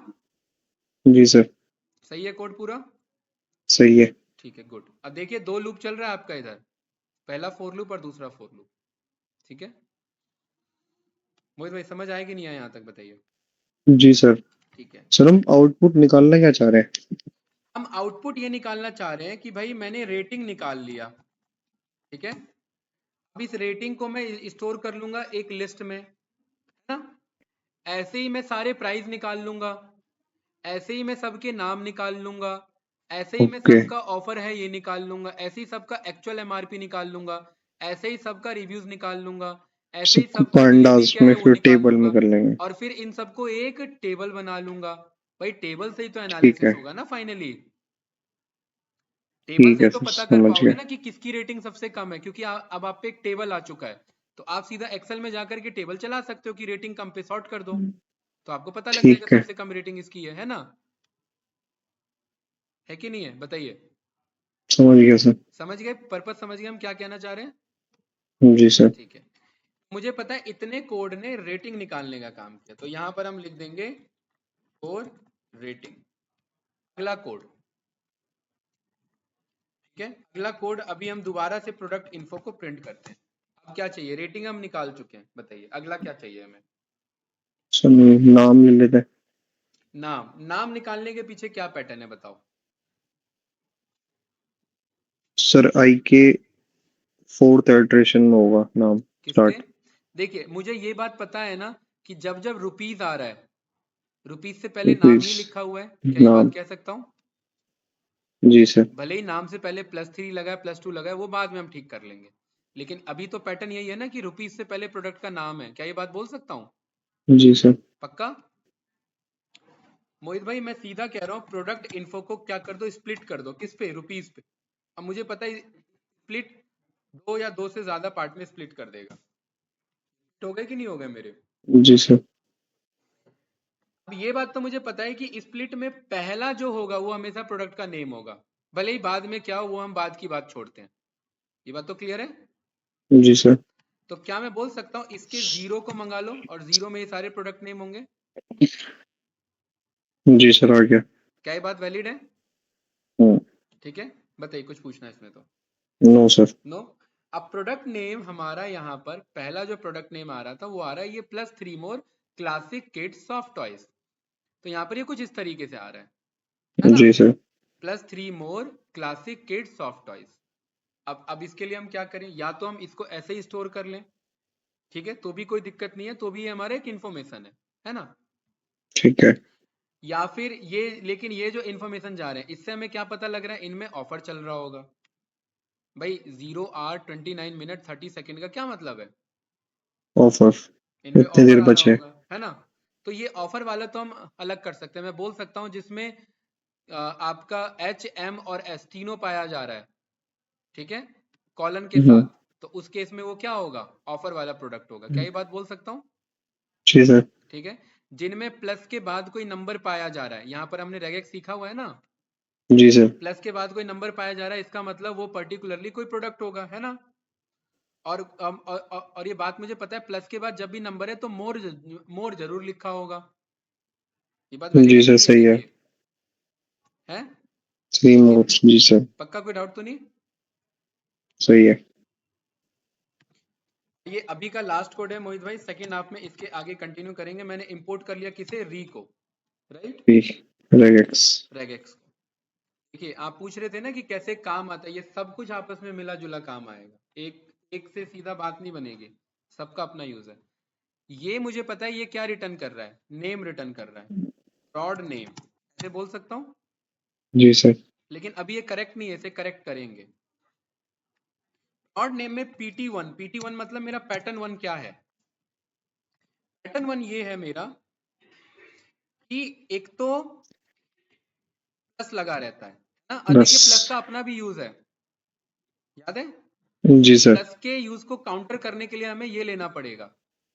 जी सर। सही है कोड पूरा? सही है। ठीक है, गुड। अब देखिए दो लूप चल रहा है आपका इधर, पहला फोर लूप और दूसरा फोर लूप, ठीक है? मोहित भाई समझ आए कि नहीं आए यहाँ तक, बताइए। जी सर। ठीक है। सर हम आउटपुट निकालना क्या चाह रहे हैं? हम आउटपुट ये निकालना चाह रहे हैं कि भाई मैंने रेटिंग निकाल लिया, ठीक है? अब इस रेटिंग को मैं स्टोर कर लूंगा एक लिस्ट में, है ना? ऐसे ही मैं सारे प्राइस निकाल लूंगा, ऐसे ही मैं सबके नाम निकाल लूंगा, ऐसे ही मैं ओके, सबका ऑफर है ये निकाल लूंगा, ऐसे ही सबका एक्चुअल एमआरपी निकाल लूंगा, ऐसे ही सबका रिव्यूज निकाल लूंगा, ऐसे ही सबको सबका डिलीवरी पांडास क्या में है वो फिर निकाल टेबल में लूंगा, कर लेंगे। और फिर इन सबको एक टेबल बना लूंगा। भाई टेबल से ही तो ठीक एनालिसिस है, होगा ना फाइनली, टेबल ठीक से ही है तो सर, पता कर समझ पाओगे गया। ना कि किसकी रेटिंग सबसे कम है, क्योंकि अब आप पे एक टेबल आ चुका है, तो आप सीधा एक्सेल में जाकर के टेबल चला सकते हो कि रेटिंग कम पे सॉर्ट कर दो, तो आपको पता लग जाएगा ठीक है, सबसे कम रेटिंग इसकी है ना, है कि नहीं है बताइए। समझ गया सर। समझ गए पर्पस, समझ गए हम क्या कहना चाह रहे हैं। जी सर। ठीक है, मुझे पता है इतने कोड ने रेटिंग निकालने का काम किया, तो यहां पर हम लिख देंगे फॉर रेटिंग। अगला कोड, ठीक है, अगला कोड अभी हम दोबारा से प्रोडक्ट इन्फो को प्रिंट करते हैं। अब क्या चाहिए, रेटिंग हम निकाल चुके हैं, बताइए अगला क्या चाहिए हमें। सर नाम ले लेते हैं। नाम, नाम निकालने के पीछे क्या पैटर्न है बताओ। सर आई के फोर्थ इटरेशन में होगा नाम किसके, स्टार्ट। देखिए मुझे ये बात पता है ना कि जब जब रुपीज आ रहा है, रुपीज से पहले नाम रुपीज ही लिखा हुआ है, क्या ये नाम। बात कह सकता हूँ। जी सर। भले ही नाम से पहले +3 लगा है +2 लगा है, वो बाद में हम ठीक कर लेंगे, लेकिन अभी तो पैटर्न यही है ना कि रुपीज से पहले प्रोडक्ट का नाम है, क्या ये बात बोल सकता हूँ। जी सर। पक्का मोहित भाई, मैं सीधा कह रहा हूँ प्रोडक्ट इन्फो को क्या कर दो, स्प्लिट कर दो, किस पे, रुपीज पे। अब मुझे पता है स्प्लिट दो या दो से ज्यादा पार्ट में स्प्लिट कर देगा, हो गए कि नहीं हो गए मेरे। जी सर। अब ये बात तो मुझे पता है कि स्प्लिट में पहला जो होगा वो हमेशा प्रोडक्ट का नेम होगा, भले ही बाद में क्या हो वो हम बाद की बात छोड़ते हैं, ये बात तो क्लियर है। जी सर। तो क्या मैं बोल सकता हूँ इसके जीरो को मंगा लो और जीरो में ये सारे प्रोडक्ट नेम होंगे, जी सर, आ गया। क्या ये बात वैलिड है। ठीक है, बताइए कुछ पूछना है इसमें तो। No sir. नो। अब प्रोडक्ट नेम हमारा यहाँ पर पहला जो प्रोडक्ट नेम आ रहा था वो आ रहा है ये +3 मोर क्लासिक किड्स सॉफ्ट टॉयज, तो यहाँ पर ये कुछ इस तरीके से आ रहा है ना, जी सर। +3 मोर क्लासिक किड्स सॉफ्ट टॉयज। अब इसके लिए हम क्या करें, या तो हम इसको ऐसे ही स्टोर कर लें, ठीक है, तो भी कोई दिक्कत नहीं है, तो भी ये हमारा एक इन्फॉर्मेशन है ना, ठीक है। या फिर ये, लेकिन ये जो इन्फॉर्मेशन जा रहे हैं इससे हमें क्या पता लग रहा है, इनमें ऑफर चल रहा होगा। भाई 0 hour 29 minute 30 सेकेंड का क्या मतलब है, ऑफर। इन पे इतनी ऑफर देर आ रहा बचे। होगा, है ना। तो ये ऑफर वाला तो हम अलग कर सकते हैं, मैं बोल सकता हूँ जिसमें आपका HM और S तीनों पाया जा रहा है, ठीक है, कॉलन के साथ, तो उस केस में वो क्या होगा, ऑफर वाला प्रोडक्ट होगा, क्या ये बात बोल सकता हूँ। जी सर। ठीक है, जिनमें प्लस के बाद कोई नंबर पाया जा रहा है, यहाँ पर हमने रेगेक्स सीखा हुआ है ना, जी सर। प्लस के बाद कोई नंबर पाया जा रहा है इसका मतलब वो पर्टिकुलरली कोई प्रोडक्ट होगा, है ना। और ये बात मुझे पता है प्लस के बाद जब भी नंबर है तो मोर जरूर लिखा होगा, ये बात वैलिड जी है कि सर, नहीं है, सही है। देखिए है, 3 देखिए मोड्स, जी सर। पक्का कोई डाउट तो नहीं। सही है। ये अभी का लास्ट कोड है मोहित भाई, सेकंड हाफ में इसके आगे कंटिन्यू करेंगे। मैंने इंपोर्ट कर लिया किसे, री को, राइट, ठीक। रेगेक्स। रेगेक्स को। देखिए आप पूछ रहे थे ना कि कैसे काम आता है, ये सब कुछ आपस में मिला जुला काम आएगा, एक एक से सीधा बात नहीं बनेगी, सबका अपना यूज है। ये मुझे पता है ये क्या रिटर्न कर रहा है, नेम रिटर्न कर रहा है, ब्रॉड नेम ऐसे बोल सकता हूँ, जी सर। लेकिन अभी ये करेक्ट नहीं है, इसे करेक्ट करेंगे। ब्रॉड नेम में PT1 मतलब मेरा पैटर्न 1 क्या है, पैटर्न 1 ये है मेरा कि एक तो प्लस लगा रहता है ना, और बस। देखिए प्लस का अपना भी यूज है, याद है, जी सर। प्लस के यूज को काउंटर करने के लिए हमें ये लेना पड़ेगा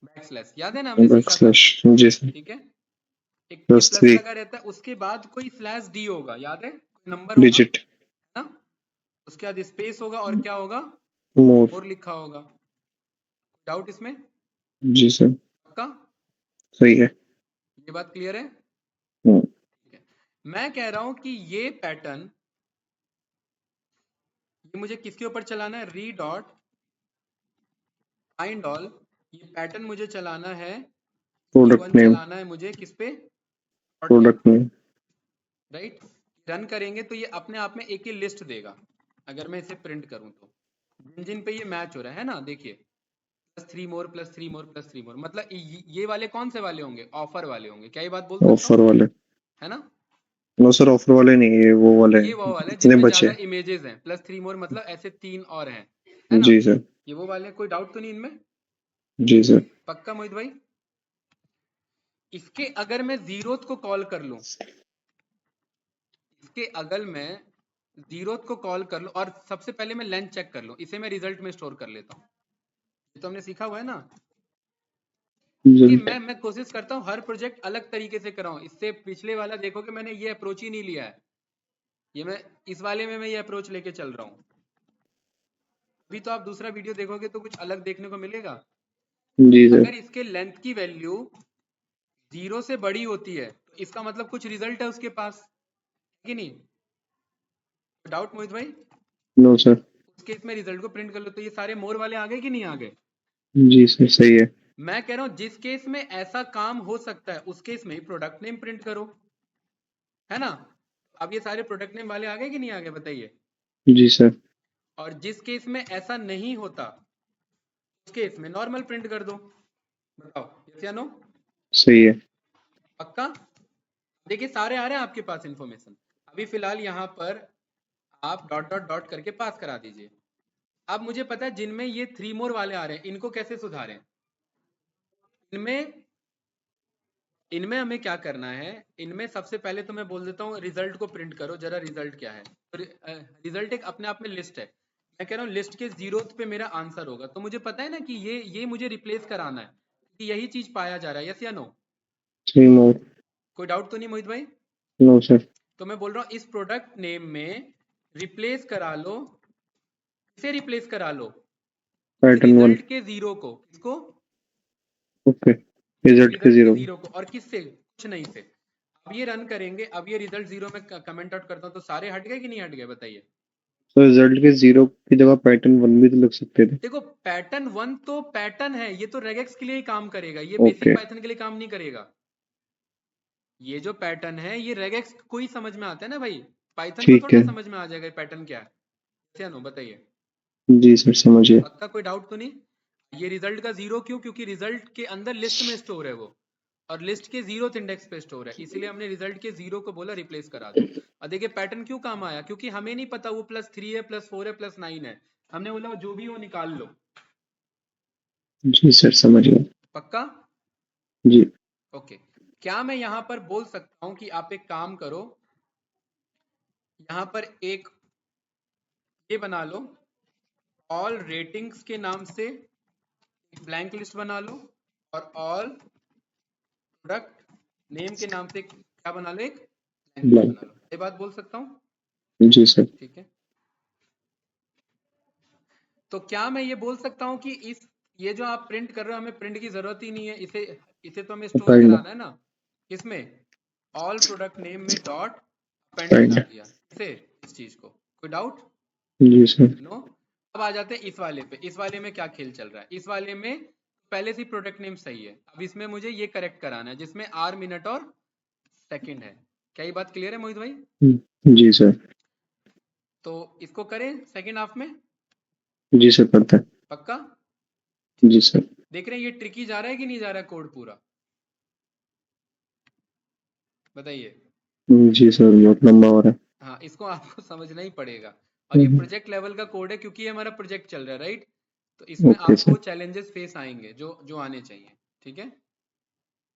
बैकस्लैश, याद है ना हमने सीखा था, बैकस्लैश। जी सर। ठीक है। एक ये प्लस +3 लगा रहता है, उसके बाद कोई /D होगा, याद है, कोई नंबर होगा डिजिट। ना, उसके बाद स्पेस होगा और क्या होगा, मोर। और लिखा होगा। डाउट इसमें, जी सर। पक्का, सही है। ये बात क्लियर है। हम्म, ठीक है, मैं कह रहा हूं कि ये पैटर्न, ये मुझे किसके ऊपर चलाना है, री डॉट फाइंड ऑल, ये पैटर्न मुझे चलाना है, प्रोडक्ट PT1 नेम। चलाना है मुझे किस पे, dot name, product name. Right. Run करेंगे तो ये अपने आप में एक ही लिस्ट देगा, अगर मैं इसे प्रिंट करूं तो जिन जिन पे ये मैच हो रहा है ना, देखिए +3 मोर +3 मोर +3 मोर, मतलब ये वाले कौन से वाले होंगे, ऑफर वाले होंगे, क्या ये बात बोल सकता हूँ, ऑफर वाले। है ना। नो सर, ऑफर वाले नहीं, ये वो वाले ये वो वाले जितने जिनमें बचे। ज्यादा इमेजेस हैं, प्लस 3 मोर मतलब ऐसे 3 और हैं, है ना? जी सर। ये वो वाले, कोई डाउट तो नहीं इनमें? जी सर। पक्का मोहित भाई? इसके अगर मैं जीरोथ को कॉल कर लूं, इसके अगर मैं जीरोथ को कॉल कर लूं और सबसे पहले मैं लेंथ चेक कर लूं, इसे मैं रिजल्ट में स्टोर कर लेता हूं। ये तो हमने सीखा हुआ है ना कि जी मैं कोशिश करता हूं हर प्रोजेक्ट अलग तरीके से कराऊं। इससे पिछले वाला देखोगे मैंने ये अप्रोच ही नहीं लिया है, ये मैं इस वाले में मैं ये अप्रोच लेके चल रहा हूं। अभी तो आप दूसरा वीडियो देखोगे तो कुछ अलग देखने को मिलेगा। जी सर। अगर इसके लेंथ की वैल्यू 0 से बड़ी होती है तो इसका मतलब कुछ रिजल्ट है उसके पास, कि नहीं? डाउट मोहित भाई? No sir. उस केस में रिजल्ट को प्रिंट कर लो। तो ये सारे मोर वाले आ गए कि नहीं आ गए? जी सर, सही है। मैं कह रहा हूं जिस केस में ऐसा काम हो सकता है उस केस में ही प्रोडक्ट नेम प्रिंट करो, है ना? अब ये सारे प्रोडक्ट नेम वाले आ गए कि नहीं आ गए, बताइए? जी सर। और जिस केस में ऐसा नहीं होता उस केस में नॉर्मल प्रिंट कर दो। बताओ यस या नो? सही है। पक्का? देखिए सारे आ रहे हैं आपके पास इंफॉर्मेशन। अभी फिलहाल यहाँ पर आप डॉट डॉट डॉट करके पास करा दीजिए। अब मुझे पता है जिनमें ये 3 मोर वाले आ रहे हैं इनको कैसे सुधारें। इनमें इनमें हमें क्या करना है, इनमें सबसे पहले तो मैं बोल देता हूँ रिजल्ट को प्रिंट करो जरा। रिजल्ट क्या है? तो रिजल्ट एक अपने आप में लिस्ट है। मैं कह रहा हूँ लिस्ट के जीरोथ पे मेरा आंसर होगा, तो मुझे पता है ना कि ये मुझे रिप्लेस कराना है कि यही चीज पाया जा रहा है, यस या नो? 3 मोर। कोई डाउट तो नहीं मोहित भाई? No sir. तो मैं बोल रहा हूँ इस प्रोडक्ट नेम में रिप्लेस करा लो, इसे रिप्लेस करा लो पैटर्न 1। रिजल्ट के जीरो को। किसको? ओके। रिजल्ट के रिजल्ट के 0। जीरो को। और किससे? कुछ नहीं से। अब ये रन करेंगे, अब ये रिजल्ट जीरो में कमेंट आउट करता हूँ तो सारे हट गए कि नहीं हट गए, बताइए? तो रिजल्ट के 0 की जगह पैटर्न 1 भी तो लिख सकते थे। देखो पैटर्न 1 तो पैटर्न है, ये तो रेगेक्स के लिए ही काम करेगा, ये बेसिक ओके। पाइथन के लिए काम नहीं करेगा। ये जो पैटर्न है ये रेगेक्स को ही समझ में आता है ना भाई, पाइथन को ठीक थोड़ा ना है। समझ में आ जाएगा पैटर्न क्या है। क्या नो, बताइए? जी सर, समझिए। पक्का कोई डाउट तो नहीं? ये रिजल्ट का जीरो क्यों? क्योंकि रिजल्ट के अंदर लिस्ट में स्टोर है वो, और लिस्ट के जीरो इंडेक्स पे स्टोर है, इसीलिए हमने रिजल्ट के जीरो को बोला रिप्लेस करा दो। और देखिए पैटर्न क्यों काम आया, क्योंकि हमें नहीं पता वो +3 है +4 है +9 है, हमने बोला जो भी हो निकाल लो। जी सर, समझिए। पक्का? जी। ओके। क्या मैं यहां पर बोल सकता हूं कि आप एक काम करो, यहां पर एक ये बना लो, ऑल रेटिंग्स के नाम से एक ब्लैंक लिस्ट बना लो, और ऑल प्रोडक्ट नेम के नाम से क्या बना लो, एक ब्लैंक लिस्ट ब्लैंक। बना लो। ये बात बोल सकता हूँ? जी सर। ठीक है। तो क्या मैं ये बोल सकता हूँ कि इस ये जो आप प्रिंट कर रहे हो हमें प्रिंट की जरूरत ही नहीं है, इसे इसे तो हमें स्टोर काइंड। कराना है ना? इसमें ऑल प्रोडक्ट नेम में डॉट अपेंड काइंड। करा दिया इसे, इस चीज को। कोई डाउट? जी सर। नो? अब आ जाते हैं इस वाले पे। इस वाले में क्या खेल चल रहा है? इस वाले में पहले से प्रोडक्ट नेम सही है, अब इसमें मुझे ये करेक्ट कराना है जिसमें आर मिनट और सेकंड है। क्या ये बात क्लियर है मोहित भाई? जी सर। तो इसको करें सेकंड हाफ में? जी सर, करता है। पक्का? जी सर। देख रहे हैं ये ट्रिकी जा रहा है कि नहीं जा रहा है कोड पूरा, बताइए? जी सर, बहुत लंबा हो रहा है। हाँ इसको आपको समझना ही पड़ेगा। और ये प्रोजेक्ट लेवल का कोड है क्योंकि ये हमारा प्रोजेक्ट चल रहा है, राइट? तो इसमें ओके आपको सर। चैलेंजेस फेस आएंगे जो जो आने चाहिए, ठीक है?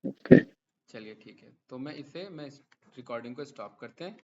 ओके। चलिए ठीक है, तो मैं इस रिकॉर्डिंग को स्टॉप करते हैं।